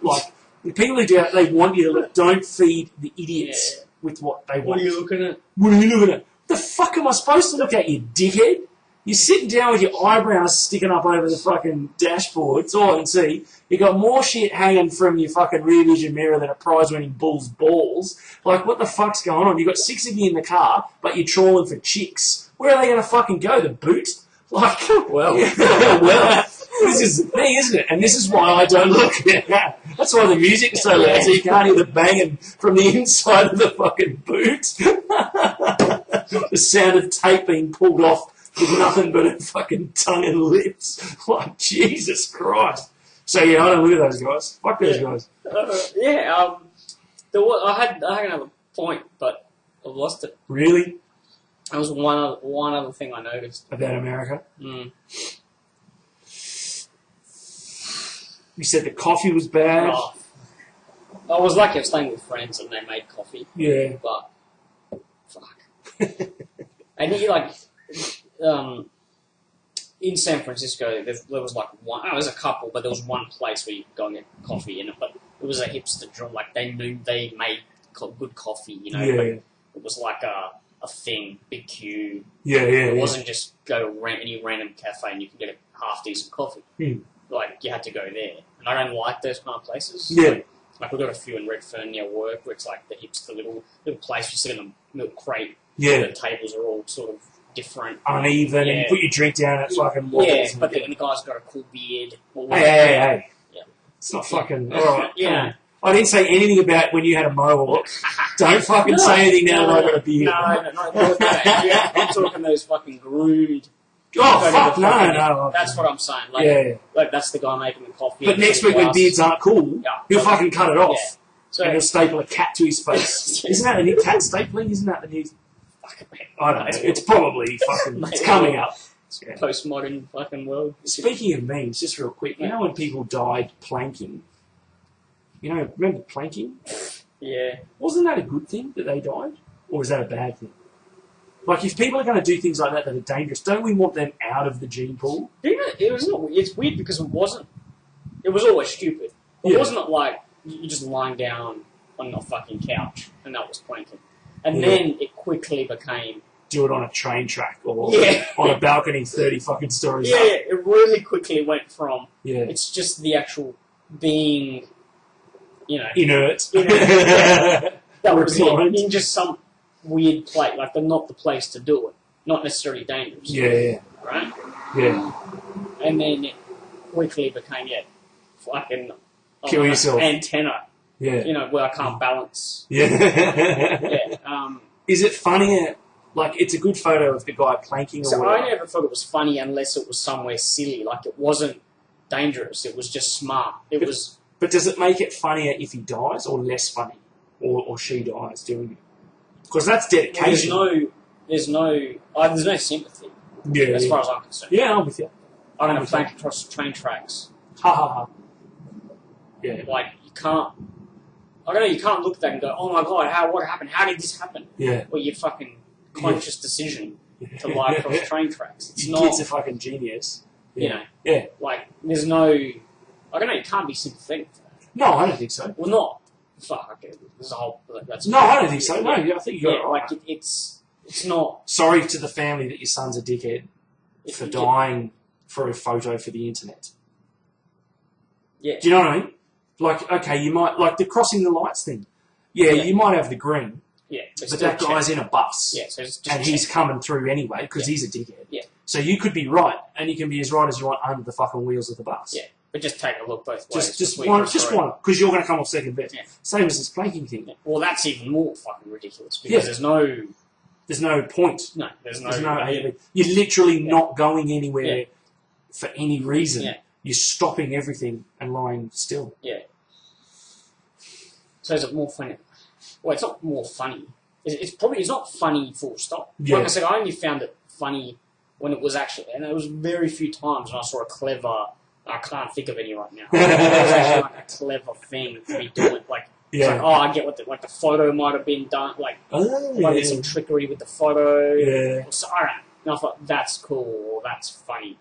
Speaker 2: The people who do that, they want you to look. Don't feed the idiots with what they want.
Speaker 1: What are you looking at?
Speaker 2: What are you looking at? What the fuck am I supposed to look at, you dickhead? You're sitting down with your eyebrows sticking up over the fucking dashboard. It's all I can see. You got more shit hanging from your fucking rear vision mirror than a prize-winning bull's balls. What the fuck's going on? You got 6 of you in the car, but you're trawling for chicks. Where are they going to fucking go? The boot? Well, this is the thing, isn't it? And this is why I don't look. That's why the music's so loud, so you can't hear the banging from the inside of the fucking boot. The sound of tape being pulled off with nothing but a fucking tongue and lips. Jesus Christ. So, I don't look at those guys. Fuck those guys.
Speaker 1: I had another point, but I've lost it.
Speaker 2: Really?
Speaker 1: That was one other thing I noticed.
Speaker 2: About America?
Speaker 1: Mm.
Speaker 2: You said the coffee was bad?
Speaker 1: Oh. I was lucky I was staying with friends and they made coffee.
Speaker 2: Yeah.
Speaker 1: But, fuck. And in San Francisco, there was one, there's a couple, but there was one place where you could go and get coffee in it, but it was a hipster joint, they knew they made good coffee,
Speaker 2: Yeah.
Speaker 1: It was like a thing, big queue.
Speaker 2: Yeah.
Speaker 1: It wasn't just go to any random cafe and you could get a half-decent coffee.
Speaker 2: Hmm.
Speaker 1: You had to go there. And I don't like those kind of places.
Speaker 2: Yeah.
Speaker 1: We've got a few in Redfern near work where it's the hipster little place, you sit in a milk crate.
Speaker 2: Yeah.
Speaker 1: The tables are all sort of different.
Speaker 2: Uneven, and you put your drink down and it fucking wobbles.
Speaker 1: Yeah, but the guy's got a cool beard.
Speaker 2: Hey.
Speaker 1: Yeah.
Speaker 2: It's not fucking... Alright,
Speaker 1: yeah.
Speaker 2: I didn't say anything about when you had a mohawk. Don't fucking say anything now that I got a beard.
Speaker 1: No. I'm talking those fucking groomed...
Speaker 2: Oh, fuck, no.
Speaker 1: That's what I'm saying. That's the guy making the coffee.
Speaker 2: But next week when beards aren't cool, he'll fucking cut it off.
Speaker 1: Yeah. So,
Speaker 2: and he'll staple a cat to his face. Isn't that the new cat stapling? Isn't that the new... I don't know. It's probably fucking... It's coming up.
Speaker 1: Yeah. Postmodern fucking world.
Speaker 2: Speaking of memes, just real quick, when people died planking? Remember planking?
Speaker 1: Yeah.
Speaker 2: Wasn't that a good thing that they died? Or is that a bad thing? If people are going to do things like that are dangerous, don't we want them out of the gene pool?
Speaker 1: It's weird because it was always stupid. It wasn't like you're just lying down on a fucking couch and that was planking. And then it quickly became,
Speaker 2: do it on a train track or on a balcony 30 fucking stories up.
Speaker 1: Yeah, it really quickly went from,
Speaker 2: Yeah.
Speaker 1: It's just the actual being,
Speaker 2: inert.
Speaker 1: That was it, in just some weird place, like not the place to do it, not necessarily dangerous.
Speaker 2: Yeah.
Speaker 1: Right?
Speaker 2: Yeah.
Speaker 1: And then it quickly became, fucking
Speaker 2: kill yourself.
Speaker 1: Antenna.
Speaker 2: Yeah.
Speaker 1: Where I can't balance.
Speaker 2: Yeah.
Speaker 1: Yeah.
Speaker 2: Is it funnier? Like, it's a good photo of the guy planking or whatever.
Speaker 1: I never thought it was funny unless it was somewhere silly. Like, it wasn't dangerous. It was just smart.
Speaker 2: But does it make it funnier if he dies or less funny? Or she dies doing it? Because that's dedication.
Speaker 1: There's no sympathy.
Speaker 2: Yeah.
Speaker 1: As far as I'm concerned.
Speaker 2: Yeah, I'm with you.
Speaker 1: I'm going to plank across train tracks.
Speaker 2: Ha ha ha. Yeah.
Speaker 1: Like, you can't... I don't know, you can't look at that and go, oh my god, what happened? How did this happen?
Speaker 2: Yeah.
Speaker 1: Well, your fucking conscious decision to lie across train tracks. It's
Speaker 2: Your kid's a fucking genius. Yeah.
Speaker 1: Yeah. Like, there's no... I don't know, you can't be sympathetic to that.
Speaker 2: No, I don't think so.
Speaker 1: Well, not. Fuck, okay, there's a whole...
Speaker 2: No, I don't think so. No, I think you got it right.
Speaker 1: Like, it's not...
Speaker 2: Sorry to the family that your son's a dickhead for dying for a photo for the internet.
Speaker 1: Yeah.
Speaker 2: Do you know what I mean? Like, okay, you might... Like, the crossing the lights thing. Yeah, you might have the green.
Speaker 1: Yeah.
Speaker 2: But that guy's in a bus.
Speaker 1: Yeah, so it's just
Speaker 2: and he's coming through anyway, because he's a dickhead.
Speaker 1: Yeah.
Speaker 2: So you could be right, and you can be as right as you want under the fucking wheels of the bus.
Speaker 1: Yeah. But just take a look both ways.
Speaker 2: Just one, because you're going to come off second best.
Speaker 1: Yeah.
Speaker 2: Same as this planking thing.
Speaker 1: Yeah. Well, that's even more fucking ridiculous, because there's no
Speaker 2: point.
Speaker 1: No, there's no...
Speaker 2: You're literally not going anywhere for any reason.
Speaker 1: Yeah.
Speaker 2: You're stopping everything and lying still.
Speaker 1: Yeah. So is it more funny? Well, it's not more funny. It's not funny full stop.
Speaker 2: Yeah.
Speaker 1: Like I said, I only found it funny when it was actually... And it was very few times when I saw a clever... I can't think of any right now. It was actually like a clever thing to be doing. Like, it's like, I get what the photo might have been done. Like, maybe some trickery with the photo.
Speaker 2: Yeah.
Speaker 1: So, I don't know. And I thought, that's cool, or that's funny.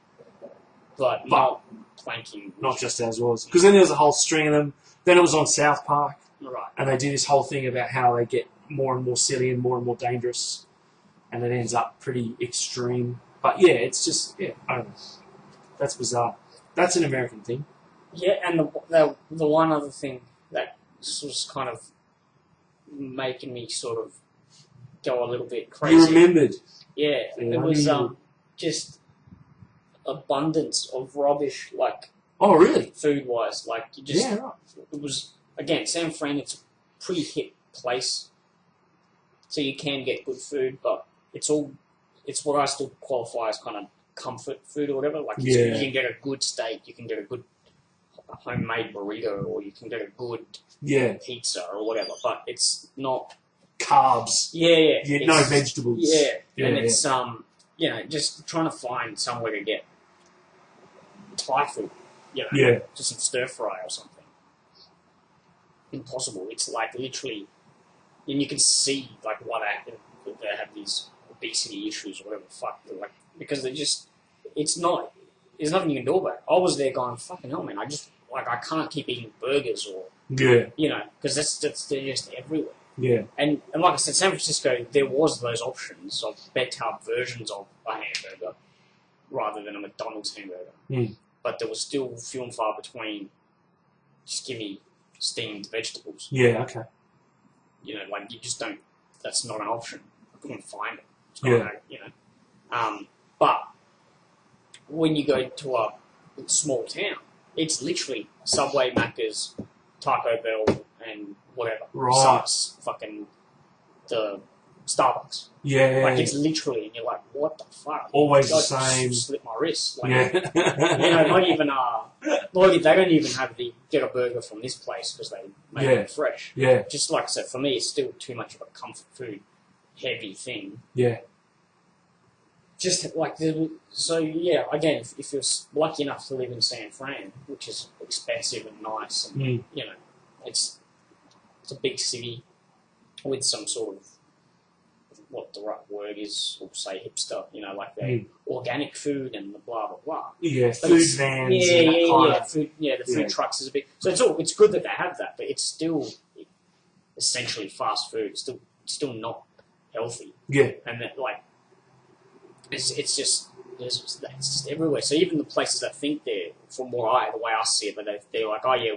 Speaker 1: But not planking.
Speaker 2: Not just as was. Because then there was a whole string of them. Then it was on South Park.
Speaker 1: Right.
Speaker 2: And they do this whole thing about how they get more and more silly and more dangerous. And it ends up pretty extreme. But yeah, it's just, I don't know. That's bizarre. That's an American thing.
Speaker 1: Yeah, and the one other thing that was kind of making me sort of go a little bit crazy.
Speaker 2: You remembered?
Speaker 1: Yeah, it was just abundance of rubbish, like...
Speaker 2: Oh, really?
Speaker 1: Food-wise, like, you just...
Speaker 2: Yeah, right.
Speaker 1: It was, again, San Fran, it's a pretty hip place, so you can get good food, but it's what I still qualify as kind of comfort food or whatever. Like, you can get a good steak, you can get a good homemade burrito, or you can get a good pizza or whatever, but it's not...
Speaker 2: Carbs.
Speaker 1: Yeah.
Speaker 2: No vegetables.
Speaker 1: Yeah. And it's, just trying to find somewhere to get Thai food, just some stir fry or something. Impossible. It's like literally, and you can see like why they have these obesity issues or whatever the fuck, like, because there's nothing you can do about it. I was there going, fucking hell, man, I can't keep eating burgers or, because they're just everywhere.
Speaker 2: Yeah.
Speaker 1: And like I said, San Francisco, there was those options of better versions of a hamburger rather than a McDonald's hamburger.
Speaker 2: Mm.
Speaker 1: But there was still few and far between, just give me steamed vegetables.
Speaker 2: Yeah, okay.
Speaker 1: Like you just don't, that's not an option. I couldn't find it. But when you go to a small town, it's literally Subway, Macca's, Taco Bell, and whatever.
Speaker 2: Right.
Speaker 1: Fucking the Starbucks.
Speaker 2: Yeah.
Speaker 1: Like, it's literally, and you're like, what the fuck?
Speaker 2: Always the same.
Speaker 1: Slip my wrist. Like,
Speaker 2: yeah.
Speaker 1: Not even, they don't even have the get a burger from this place because they make it fresh.
Speaker 2: Yeah.
Speaker 1: Just like I said, for me, it's still too much of a comfort food heavy thing.
Speaker 2: Yeah.
Speaker 1: Just like, so yeah, again, if you're lucky enough to live in San Fran, which is expensive and nice, and it's a big city with some sort of, what the right word is, or say hipster, like the organic food and the blah blah blah.
Speaker 2: Yeah, food vans.
Speaker 1: The food trucks is a bit. So it's good that they have that, but it's still essentially fast food. It's still not healthy.
Speaker 2: Yeah,
Speaker 1: and that, like, it's just it's just everywhere. So even the places that think they're, the way I see it, that they're like, oh yeah,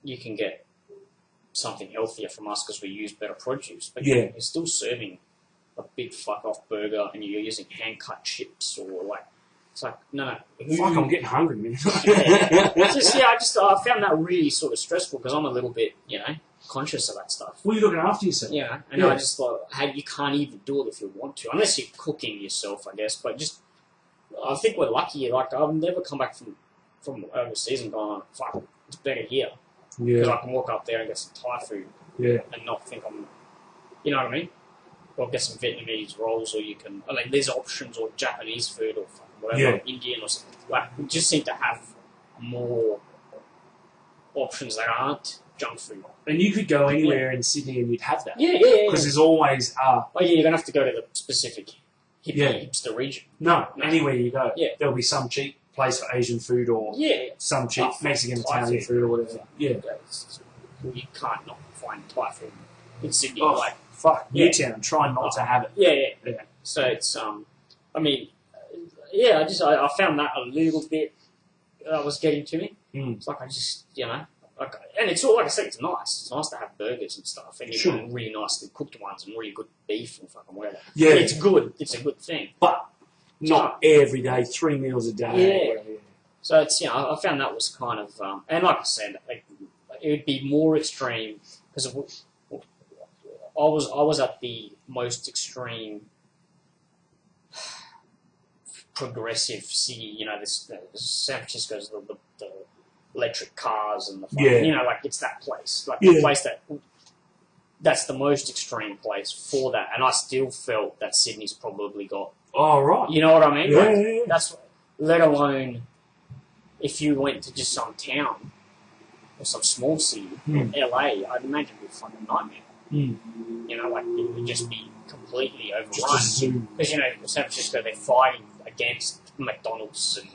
Speaker 1: you can get something healthier from us because we use better produce, but you're still serving a big fuck off burger and you're using hand cut chips or like. It's like, no.
Speaker 2: Fuck, I'm getting hungry, man.
Speaker 1: I found that really sort of stressful because I'm a little bit, conscious of that stuff.
Speaker 2: Well, you're looking after yourself.
Speaker 1: Yeah, and I just thought, hey, you can't even do it if you want to, unless you're cooking yourself, I guess. But I think we're lucky. Like, I've never come back from overseas and gone, fuck, it's better here. Yeah. Because I can walk up there and get some Thai food and not think I'm, you know what I mean? Or get some Vietnamese rolls, or there's options, or Japanese food, or whatever, Indian or something. Like, we just seem to have more options that aren't junk food.
Speaker 2: And you could go anywhere in Sydney and you'd have that.
Speaker 1: Yeah.
Speaker 2: Because there's always...
Speaker 1: you're going to have to go to the specific hipster region.
Speaker 2: No, anywhere you go. Yeah. There'll be some cheap place for Asian food or some cheap Mexican, Italian food or whatever. Yeah.
Speaker 1: You can't not find Thai food in Sydney.
Speaker 2: Oh, fuck, Newtown. Try not to have it.
Speaker 1: Yeah. So it's... I found that a little bit was getting to me. It's like I just, and it's all, like I said, it's nice. It's nice to have burgers and stuff, and you've got really nicely cooked ones and really good beef and fucking whatever. Yeah. It's good. It's a good thing.
Speaker 2: But not every day, 3 meals a day.
Speaker 1: Yeah. So it's, I found that was kind of, and like I said, it would be more extreme because I was at the most extreme progressive city, this San Francisco's the electric cars and the it's that place, the place that's the most extreme place for that, and I still felt that Sydney's probably got.
Speaker 2: Oh right,
Speaker 1: you know what I mean?
Speaker 2: Yeah.
Speaker 1: That's let alone if you went to just some town or some small city, LA, I'd imagine it'd be a fucking nightmare. It would just be completely overrun. Because, San Francisco, they're fighting against McDonald's and,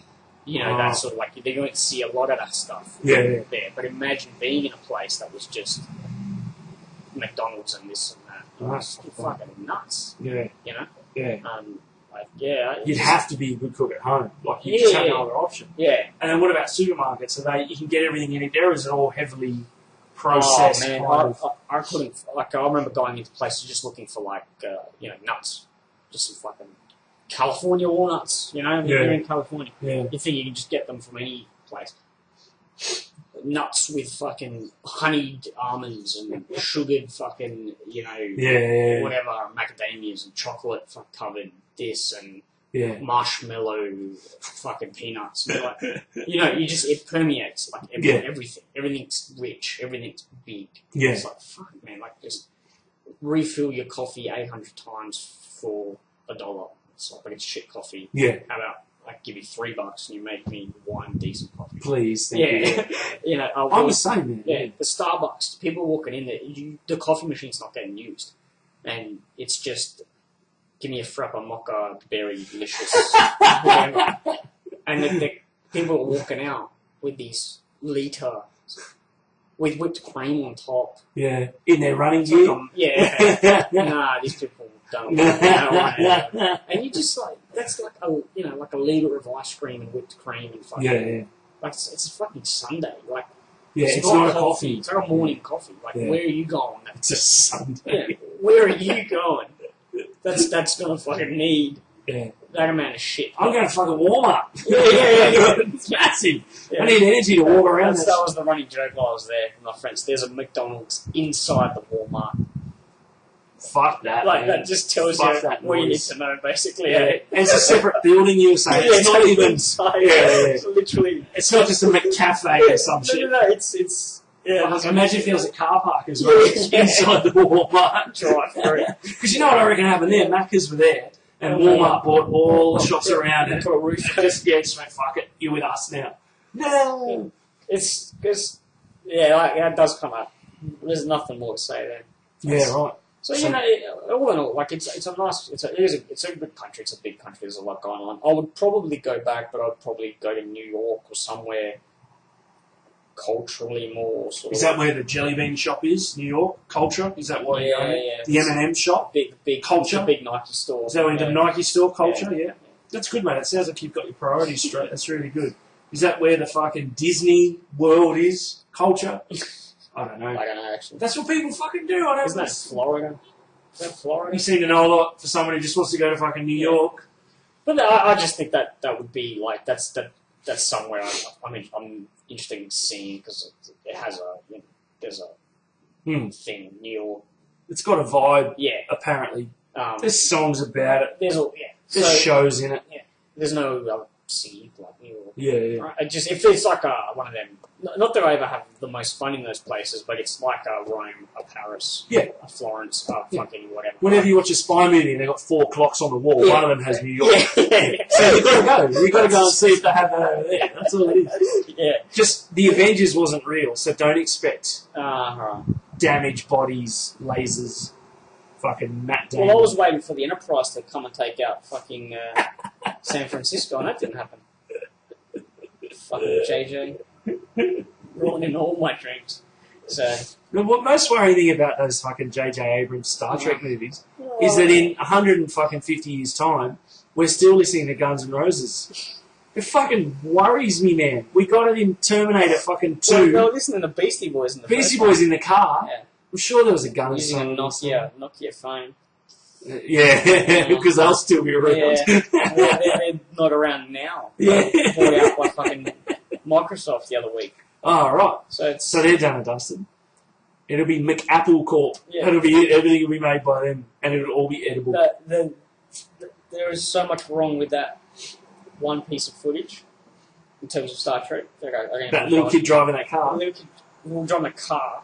Speaker 1: that sort of they're going to see a lot of that stuff there. But imagine being in a place that was just McDonald's and this and that. It's fucking nuts.
Speaker 2: Yeah.
Speaker 1: You'd
Speaker 2: have to be a good cook at home. You just have no other option.
Speaker 1: Yeah.
Speaker 2: And then what about supermarkets? You can get everything in it. There is all heavily processed.
Speaker 1: Oh man, I couldn't. I remember going into places just looking for nuts, just some fucking California walnuts. You're in California. Yeah. You think you can just get them from any place. Nuts with fucking honeyed almonds and sugared fucking whatever macadamias and chocolate covered this and marshmallow fucking peanuts. It permeates everything. Everything's rich. Everything's big. Yeah. It's like, fuck, man, just refill your coffee 800 times for $1. It's like it's shit coffee.
Speaker 2: Yeah.
Speaker 1: How about I give you $3 and you make me one decent coffee?
Speaker 2: Please, thank you. I'm the same, man.
Speaker 1: Yeah, the Starbucks, people walking in there, the coffee machine's not getting used. And it's just... Give me a frappa mocha, berry, delicious, whatever. And the people are walking out with these litre with whipped cream on top.
Speaker 2: Yeah, in their running gear.
Speaker 1: Nah, these people don't want it. And you just that's like a litre of ice cream and whipped cream and fucking. It's a fucking Sunday.
Speaker 2: It's not a coffee.
Speaker 1: It's like a morning coffee. Where are you going?
Speaker 2: It's a Sunday.
Speaker 1: Where are you going? That's gonna fucking need that amount of shit.
Speaker 2: I'm going to fucking warm up.
Speaker 1: Yeah.
Speaker 2: It's massive. I need energy to walk around.
Speaker 1: That was the running joke while I was there with my friends. There's a McDonald's inside the Walmart.
Speaker 2: Fuck that.
Speaker 1: That just tells you what you need to know, basically.
Speaker 2: Yeah. And it's a separate building, you were saying. It's not even
Speaker 1: inside. It's literally.
Speaker 2: It's not just a McCafe or some shit.
Speaker 1: No, it's. Yeah,
Speaker 2: imagine if there was a car park as well inside the Walmart.
Speaker 1: Drive through.
Speaker 2: Because you know what I reckon happened there? Macca's were there, and Walmart bought all the shops around it.
Speaker 1: Put a roof.
Speaker 2: Just went, fuck it, you're with us now. No!
Speaker 1: It's because, that does come up. There's nothing more to say there.
Speaker 2: Right.
Speaker 1: So all in all, it's a nice, it's a good country. It's a big country. There's a lot going on. I would probably go back, but I'd probably go to New York or somewhere culturally more sort of...
Speaker 2: Is that where the Jelly Bean shop is? New York? Culture? Is that why you go?
Speaker 1: Yeah.
Speaker 2: The M&M shop?
Speaker 1: Big
Speaker 2: culture?
Speaker 1: The big Nike store.
Speaker 2: Is that where the Nike store culture? Yeah. That's good, mate. It sounds like you've got your priorities straight. That's really good. Is that where the fucking Disney World is? Culture? I don't know.
Speaker 1: I don't know, actually.
Speaker 2: That's what people fucking do. I don't
Speaker 1: Isn't that Florida? Is that Florida?
Speaker 2: You seem to know a lot for someone who just wants to go to fucking New York.
Speaker 1: But I just think that would be like that's somewhere I'm interested in seeing because it has there's a thing New York.
Speaker 2: It's got a vibe.
Speaker 1: Yeah.
Speaker 2: Apparently, there's songs about it.
Speaker 1: There's
Speaker 2: shows in it.
Speaker 1: Yeah. There's no city like New York.
Speaker 2: Yeah.
Speaker 1: Right? If it's like one of them. Not that I ever have the most fun in those places, but it's like a Rome, a Paris, a Florence, fucking whatever.
Speaker 2: Whenever you watch a spy movie and they've got 4 clocks on the wall, one of them has New York. So you've got to go. You've got to go and see if they have that over there. That's all it is.
Speaker 1: Yeah.
Speaker 2: Just, the Avengers wasn't real, so don't expect
Speaker 1: right.
Speaker 2: damaged bodies, lasers, fucking Matt Damon.
Speaker 1: Well, I was waiting for the Enterprise to come and take out fucking San Francisco, and that didn't happen. Fucking JJ. Ruining all my dreams. So,
Speaker 2: the most worrying thing about those fucking J.J. Abrams Star Trek movies is that in 150 years' time, we're still listening to Guns N' Roses. It fucking worries me, man. We got it in Terminator fucking 2.
Speaker 1: Well, they were listening to Beastie Boys in the
Speaker 2: Beastie Boys in the car. Yeah. I'm sure there was a gun
Speaker 1: using a Nokia phone.
Speaker 2: Yeah, because they'll still be around.
Speaker 1: Yeah. they're not around now.
Speaker 2: Yeah.
Speaker 1: Bought out by fucking Microsoft the other week.
Speaker 2: Oh, right. So they're done and dusted. It'll be McApple Corp. Yeah. Everything will be made by them, and it'll all be edible.
Speaker 1: There is so much wrong with that one piece of footage in terms of Star Trek.
Speaker 2: That little kid driving that car.
Speaker 1: Little kid driving a car.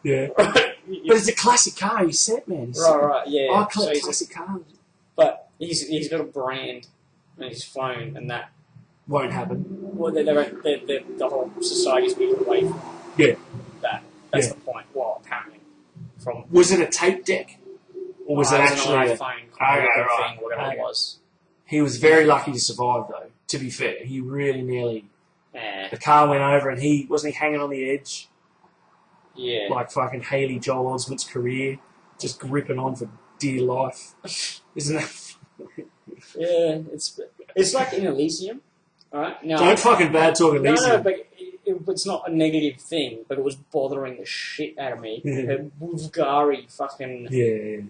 Speaker 2: Yeah. But it's a classic car, he said, man.
Speaker 1: Right, yeah.
Speaker 2: I collect classic cars.
Speaker 1: But he's got a brand on his phone, and that
Speaker 2: won't happen.
Speaker 1: Well, the whole society's moving away from that. That's the point. Well, apparently.
Speaker 2: Was it a tape deck? Or was it actually
Speaker 1: an iPhone thing, whatever it was?
Speaker 2: He was very lucky to survive, though, to be fair. He really nearly... The car went over and wasn't he hanging on the edge?
Speaker 1: Yeah.
Speaker 2: Like fucking Haley Joel Osment's career, just gripping on for dear life. Isn't that...
Speaker 1: Yeah, it's like in Elysium. Alright? Now,
Speaker 2: don't fucking bad talk Elysium.
Speaker 1: No, but it's not a negative thing, but it was bothering the shit out of me. Her Bulgari fucking...
Speaker 2: Yeah.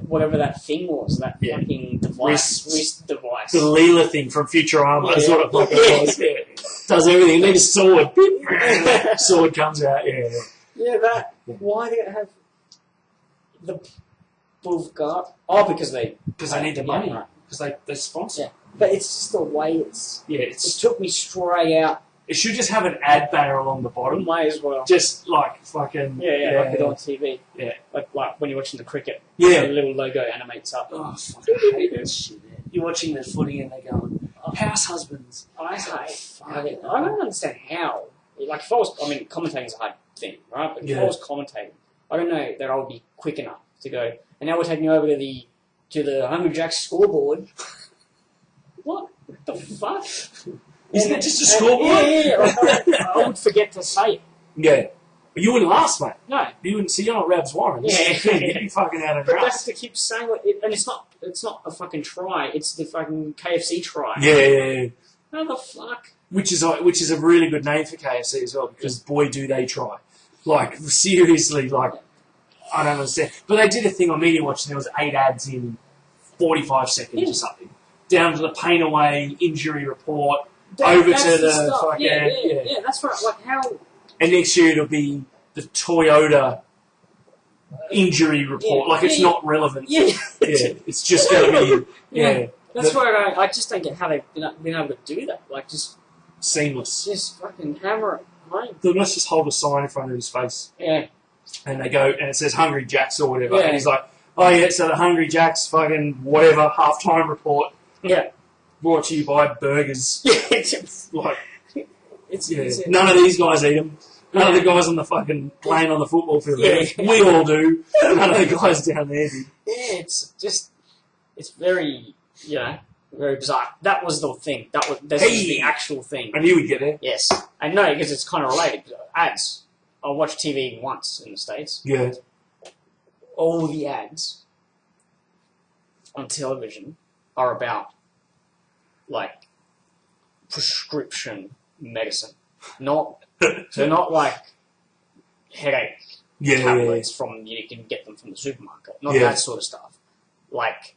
Speaker 1: Whatever that thing was, that fucking wrist device.
Speaker 2: The Leela thing from Futurama is what it fucking was. Yeah. Does everything. Then a sword. Sword comes out.
Speaker 1: Yeah, that. Why do it have the Bulgari? Oh, because they
Speaker 2: need the money. Because they sponsor.
Speaker 1: Yeah. But it's just the way it's...
Speaker 2: Yeah,
Speaker 1: it took me straight out.
Speaker 2: It should just have an ad banner along the bottom.
Speaker 1: May as well.
Speaker 2: Just like fucking...
Speaker 1: Yeah, like it on TV.
Speaker 2: Yeah.
Speaker 1: Like when you're watching the cricket.
Speaker 2: Yeah.
Speaker 1: The little logo animates up.
Speaker 2: Oh, fucking hate that shit, man. You're watching the footy and they're going, house husbands.
Speaker 1: I don't understand how. Like, if I was... I mean, commentating's a hard thing, right? But if I was commentating, I don't know that I would be quick enough to go, and now we're taking you over to the Hungry Jack's scoreboard. What the fuck?
Speaker 2: Isn't it just a scoreboard?
Speaker 1: Yeah. I would forget to say it.
Speaker 2: Yeah. But you wouldn't last, mate.
Speaker 1: No.
Speaker 2: You wouldn't see you're not Rabs Warren.
Speaker 1: Yeah.
Speaker 2: You'd be fucking out of
Speaker 1: But that's to keep saying it, and it's not a fucking try, it's the fucking KFC try.
Speaker 2: Yeah.
Speaker 1: How the fuck?
Speaker 2: Which is a really good name for KFC as well, because boy do they try. Like, seriously, like, I don't understand. But they did a thing on Media Watch and there was 8 ads in 45 seconds or something. Down to the pain away, injury report, over to the fucking...
Speaker 1: Yeah, that's right. Like, how...
Speaker 2: And next year it'll be the Toyota injury report. It's not relevant.
Speaker 1: Yeah.
Speaker 2: It's just going to be... Yeah.
Speaker 1: That's why I just don't get how they've been able to do that. Like, just...
Speaker 2: Seamless.
Speaker 1: Just fucking hammer it home.
Speaker 2: They must just hold a sign in front of his face.
Speaker 1: Yeah.
Speaker 2: And they go, and it says Hungry Jacks or whatever.
Speaker 1: Yeah.
Speaker 2: And he's like, oh yeah, so the Hungry Jacks fucking whatever, halftime report.
Speaker 1: Yeah.
Speaker 2: Brought to you by burgers. Like,
Speaker 1: it's
Speaker 2: none of these guys eat them. None of the guys on the fucking playing on the football field.
Speaker 1: Yeah.
Speaker 2: We all do. None of the guys down there do.
Speaker 1: Yeah, it's very, Very bizarre. That was the thing. This was the actual thing.
Speaker 2: I knew we'd get there.
Speaker 1: Yes. I know, because it's kind of related. Ads. I watch TV once in the States.
Speaker 2: Yeah.
Speaker 1: All the ads on television are about, like, prescription medicine. Not like headache tablets from, you can get them from the supermarket. Not that sort of stuff. Like,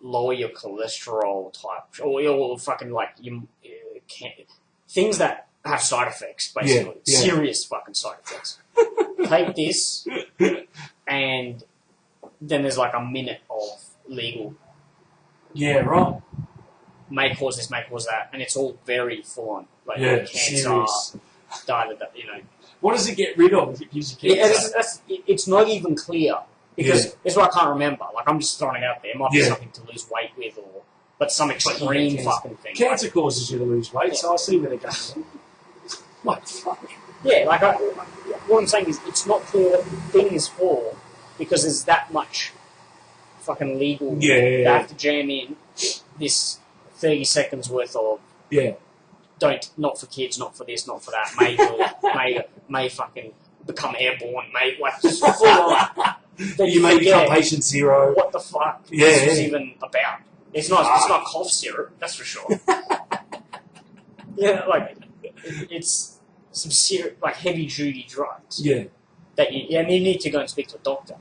Speaker 1: lower your cholesterol type, or fucking like things that have side effects, basically. Serious fucking side effects. Take this, and then there's like a minute of legal.
Speaker 2: Yeah, right.
Speaker 1: May cause this, may cause that, and it's all very full on. Like cancer,
Speaker 2: serious.
Speaker 1: What
Speaker 2: does it get rid of if it gives you cancer?
Speaker 1: It's not even clear. Because it's what I can't remember. Like, I'm just throwing it out there. It might be something to lose weight with, but some extreme fucking thing.
Speaker 2: Cancer causes you to lose weight, so I see where they're going. What the fuck?
Speaker 1: Yeah, what I'm saying is, it's not clear what the thing is for, because there's that much fucking legal. They have to jam in this 30 seconds worth of. Not for kids, not for this, not for that. May fucking become airborne. Just full on.
Speaker 2: You may become patient zero.
Speaker 1: What the fuck this was even about? It's not cough syrup, that's for sure. It's some serious, like, heavy duty drugs. Yeah. That you need to go and speak to a doctor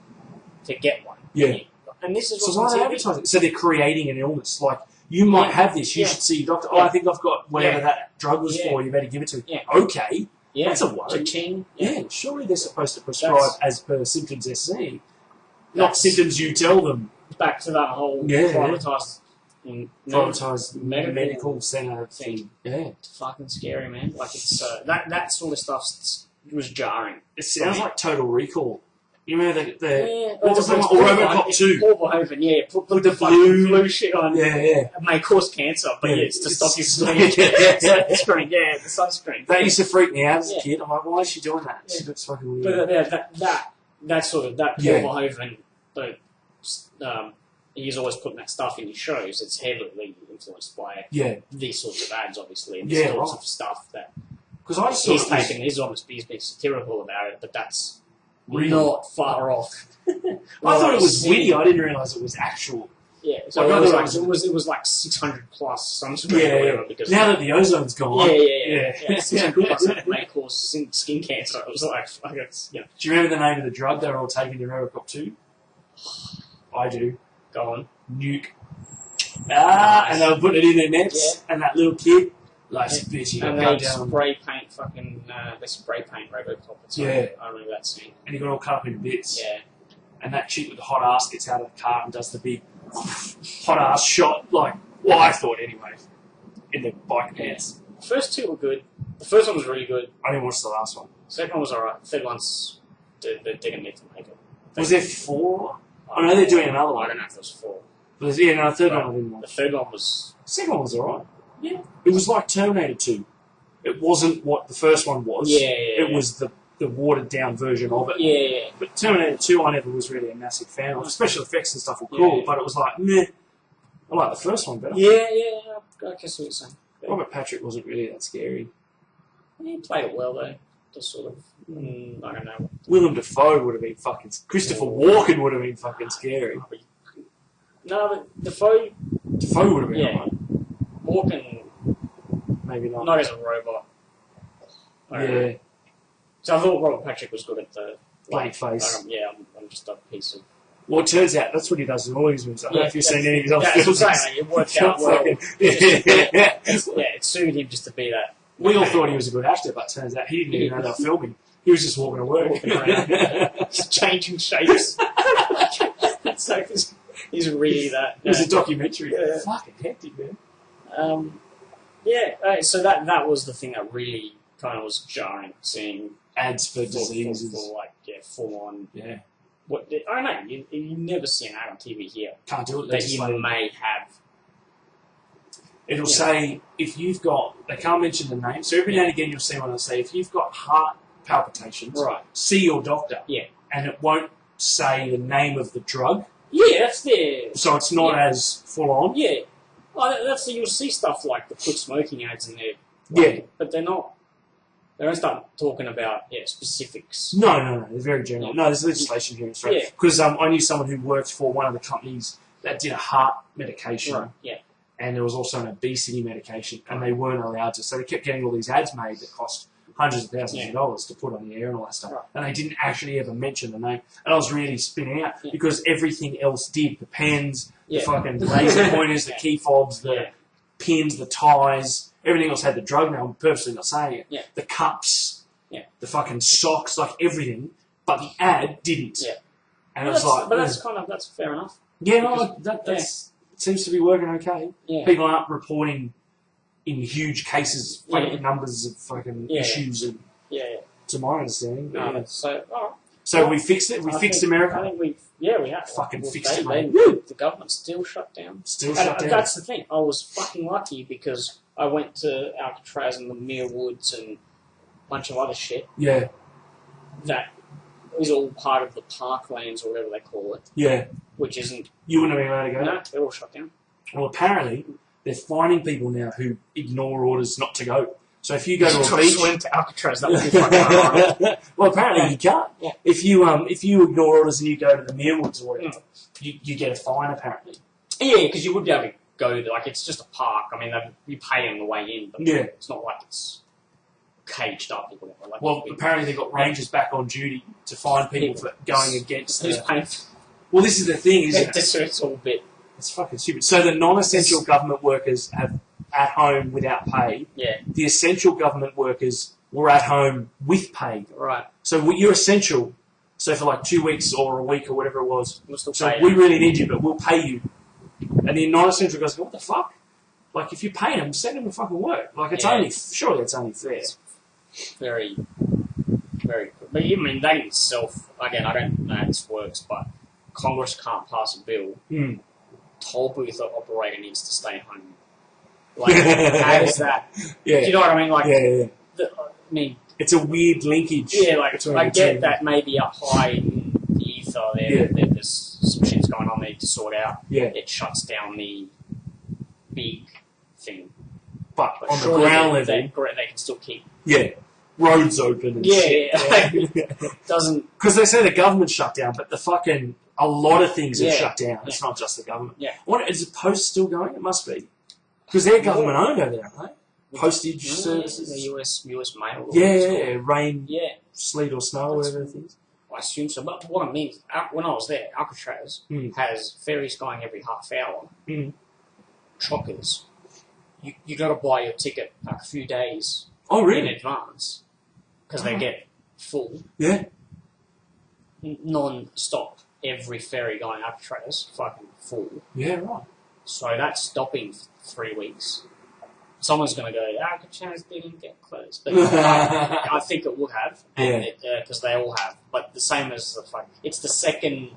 Speaker 1: to get one.
Speaker 2: Yeah.
Speaker 1: And this is
Speaker 2: what's advertising. So they're creating an illness. Like, you might have this. You should see your doctor. Oh, I think I've got whatever that drug was for. You better give it to me. Yeah. Okay. Yeah. That's a worry. Yeah. Surely they're supposed to prescribe as per symptoms they see. Not symptoms you tell them.
Speaker 1: Back to that whole privatised medical
Speaker 2: centre thing. Yeah.
Speaker 1: It's fucking scary, man. Like, it's that sort of stuff was jarring.
Speaker 2: It sounds like Total Recall. You remember what was that one? Or Robocop 2.
Speaker 1: Put the blue shit on. It may cause cancer, but it's to stop you sleeping. Sunscreen, the sunscreen.
Speaker 2: That used to freak me out as a kid. I'm like, why is she doing that? It's fucking weird.
Speaker 1: But that sort of, that Paul Verhoeven, he's always putting that stuff in his shows. It's heavily influenced by these sorts of ads, obviously, and these sorts of stuff that he's taken. He's been satirical about it, but that's not far off.
Speaker 2: I thought it was witty. I didn't realise it was actual.
Speaker 1: Yeah, so it was like 600 plus sunscreen or whatever. Because
Speaker 2: now that the ozone's gone.
Speaker 1: 600 plus may cause skin cancer. It was like, Do
Speaker 2: you remember the name of the drug they were all taking in Robocop 2? I do.
Speaker 1: Go on.
Speaker 2: Nuke. And they were putting it in their nets, and that little kid, like, bitch,
Speaker 1: and they spray paint Robocop. I remember that scene.
Speaker 2: And he got all cut up in bits.
Speaker 1: Yeah.
Speaker 2: And that chick with the hot ass gets out of the car and does the big hot ass shot, like, I thought anyway, in the bike pants.
Speaker 1: The first two were good. The first one was really good.
Speaker 2: I didn't watch the last one.
Speaker 1: The second one was alright. The third one's, they didn't need to make it.
Speaker 2: Was there 4? I know they're doing another one.
Speaker 1: I don't know if there was 4.
Speaker 2: The third one I didn't watch.
Speaker 1: The third one was...
Speaker 2: The second one was alright. Yeah. It was like Terminator 2. It wasn't what the first one was. It was the watered down version of it.
Speaker 1: Yeah.
Speaker 2: But Terminator 2 I never was really a massive fan of. Special effects and stuff were cool, but it was like, meh. I like the first one better.
Speaker 1: Yeah. I guess what you're saying.
Speaker 2: Robert Patrick wasn't really that scary.
Speaker 1: He played it well though. Just sort of, I don't know.
Speaker 2: Willem Dafoe would have been fucking... Christopher Walken would have been fucking scary.
Speaker 1: No, but Dafoe
Speaker 2: would have been alright.
Speaker 1: Walken...
Speaker 2: Maybe not.
Speaker 1: Not as a robot.
Speaker 2: Yeah.
Speaker 1: So I thought Robert Patrick was good at the...
Speaker 2: Bloody face.
Speaker 1: I'm just a piece of...
Speaker 2: Well, it turns out that's what he does in all his movies. I don't know if you've seen any of his other films.
Speaker 1: It worked out well. It suited him just to be that.
Speaker 2: We all thought he was a good actor, but it turns out he didn't even know they were filming. He was just walking to work.
Speaker 1: Just changing shapes. So he's really that.
Speaker 2: It was a documentary. Fucking hectic, man.
Speaker 1: So that was the thing that really kind of was jarring, seeing
Speaker 2: ads for diseases.
Speaker 1: For full on. Yeah. I don't know. You never see an ad on TV here.
Speaker 2: Can't do it.
Speaker 1: That you may have.
Speaker 2: It'll say, if you've got, they can't mention the name, so every now and again you'll see one that'll say, if you've got heart palpitations, see your doctor.
Speaker 1: Yeah.
Speaker 2: And it won't say the name of the drug,
Speaker 1: Yeah, that's there.
Speaker 2: So it's not as full on.
Speaker 1: Yeah. You'll see stuff like the quit smoking ads in there. But they're not. They don't start talking about specifics.
Speaker 2: No. They're very general. No, there's legislation here in Australia. Because I knew someone who worked for one of the companies that did a heart medication.
Speaker 1: Right. Yeah.
Speaker 2: And there was also an obesity medication, and they weren't allowed to. So they kept getting all these ads made that cost hundreds of thousands of dollars to put on the air and all that stuff. Right. And they didn't actually ever mention the name. And I was really spinning out because everything else did. The pens, the fucking laser pointers, the key fobs, the pins, the ties, everything else had the drug name. I'm purposely not saying it.
Speaker 1: Yeah.
Speaker 2: The cups, the fucking socks, like everything. But the ad didn't. Yeah. And it was like...
Speaker 1: But that's fair enough.
Speaker 2: Yeah, no, that's... It seems to be working okay. Yeah. People aren't reporting in huge cases, numbers of fucking issues, and to my understanding. So we fixed it. We fixed America.
Speaker 1: I think we have
Speaker 2: fucking fixed it.
Speaker 1: The government's still shut down.
Speaker 2: Shut down.
Speaker 1: That's the thing. I was fucking lucky because I went to Alcatraz and the Muir Woods and a bunch of other shit.
Speaker 2: Yeah.
Speaker 1: That is all part of the parklands or whatever they call it.
Speaker 2: Yeah.
Speaker 1: Which isn't.
Speaker 2: You wouldn't have been allowed to go.
Speaker 1: No, they're all shut down.
Speaker 2: Well, apparently they're finding people now who ignore orders not to go. So if you go to a beach,
Speaker 1: swim to Alcatraz, that would be fucking hard.
Speaker 2: Well, apparently you can't. Yeah. If you ignore orders and you go to the Muir Woods or whatever, you get a fine apparently.
Speaker 1: Yeah, because you would be able to go there. Like it's just a park. I mean, you pay on the way in, but it's not like it's caged up or whatever. Like,
Speaker 2: well, apparently they've got rangers back on duty to find people for going against.
Speaker 1: Who's paying?
Speaker 2: Well, this is the thing, isn't it?
Speaker 1: It's all a bit.
Speaker 2: It's fucking stupid. So the non-essential government workers have at home without pay.
Speaker 1: Yeah.
Speaker 2: The essential government workers were at home with pay.
Speaker 1: Right.
Speaker 2: So you're essential. So for like 2 weeks or a week or whatever it was.
Speaker 1: So
Speaker 2: we really need you, but we'll pay you. And the non-essential guys go, what the fuck? Like if you're paying them, send them to fucking work. Like it's surely it's only fair. It's
Speaker 1: very, very good. But I mean that in itself, again, I don't know how this works, but Congress can't pass a bill. Toll booth operator needs to stay home. Like, how is that? Yeah. Do you know what I mean? Like, I mean,
Speaker 2: it's a weird linkage.
Speaker 1: Yeah, like I get that maybe up high in the ether there's some shit's going on there to sort out.
Speaker 2: Yeah.
Speaker 1: It shuts down the big thing.
Speaker 2: But on the ground level,
Speaker 1: they can still keep.
Speaker 2: Yeah. Roads open and shit.
Speaker 1: Doesn't...
Speaker 2: Because they say the government's shut down, but a lot of things are shut down. It's not just the government.
Speaker 1: Yeah.
Speaker 2: Is the post still going? It must be. Because they're government owned over there, aren't they? Postage services.
Speaker 1: The US mail.
Speaker 2: Rain, sleet or snow, whatever it is.
Speaker 1: I assume so. But what I mean is, when I was there, Alcatraz has ferries going every half hour. Chockers. You got to buy your ticket a few days in advance because they get full.
Speaker 2: Yeah.
Speaker 1: Non-stop. Every ferry going Alcatraz fucking full.
Speaker 2: Yeah, right.
Speaker 1: So that's stopping 3 weeks. Someone's going to go, Alcatraz didn't get closed. But I think it will have, because they all have. But the same as it's the second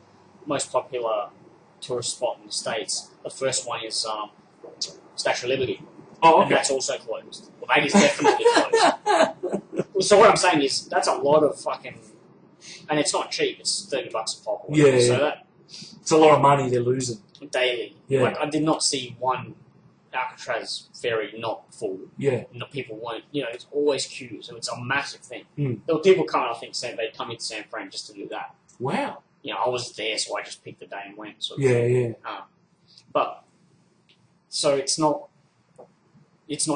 Speaker 1: most popular tourist spot in the States. The first one is Statue of Liberty.
Speaker 2: Oh, okay.
Speaker 1: And that's also closed. Well, that is definitely closed. So what I'm saying is, that's a lot of fucking... And it's not cheap. It's $30 a pop.
Speaker 2: Yeah.
Speaker 1: So
Speaker 2: it's a lot of money they're losing.
Speaker 1: Daily.
Speaker 2: Yeah.
Speaker 1: Like, I did not see one Alcatraz ferry not full.
Speaker 2: Yeah.
Speaker 1: People weren't... it's always queues. So it's a massive thing. There were people coming, I think, saying they'd come into San Fran just to do that.
Speaker 2: Wow.
Speaker 1: I was there, so I just picked the day and went. Sort
Speaker 2: of thing.
Speaker 1: But... So it's not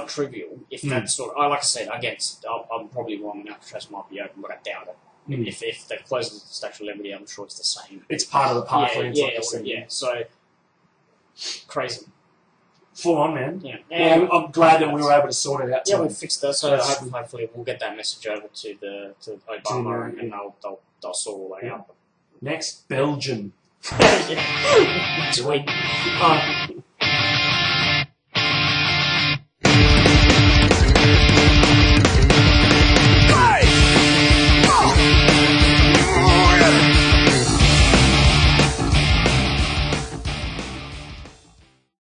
Speaker 1: trivial. If that's sort of... Like I said, I'm probably wrong and Alcatraz might be open, but I doubt it. If they close the Statue of Liberty, I'm sure it's the same.
Speaker 2: It's part of the parklands.
Speaker 1: So, crazy.
Speaker 2: Full on, man.
Speaker 1: Yeah.
Speaker 2: And I'm glad that we were able to sort it out.
Speaker 1: Yeah, we fixed that. So hopefully we'll get that message over to Obama and they'll sort all that out.
Speaker 2: Next, Belgium.
Speaker 1: Sweet.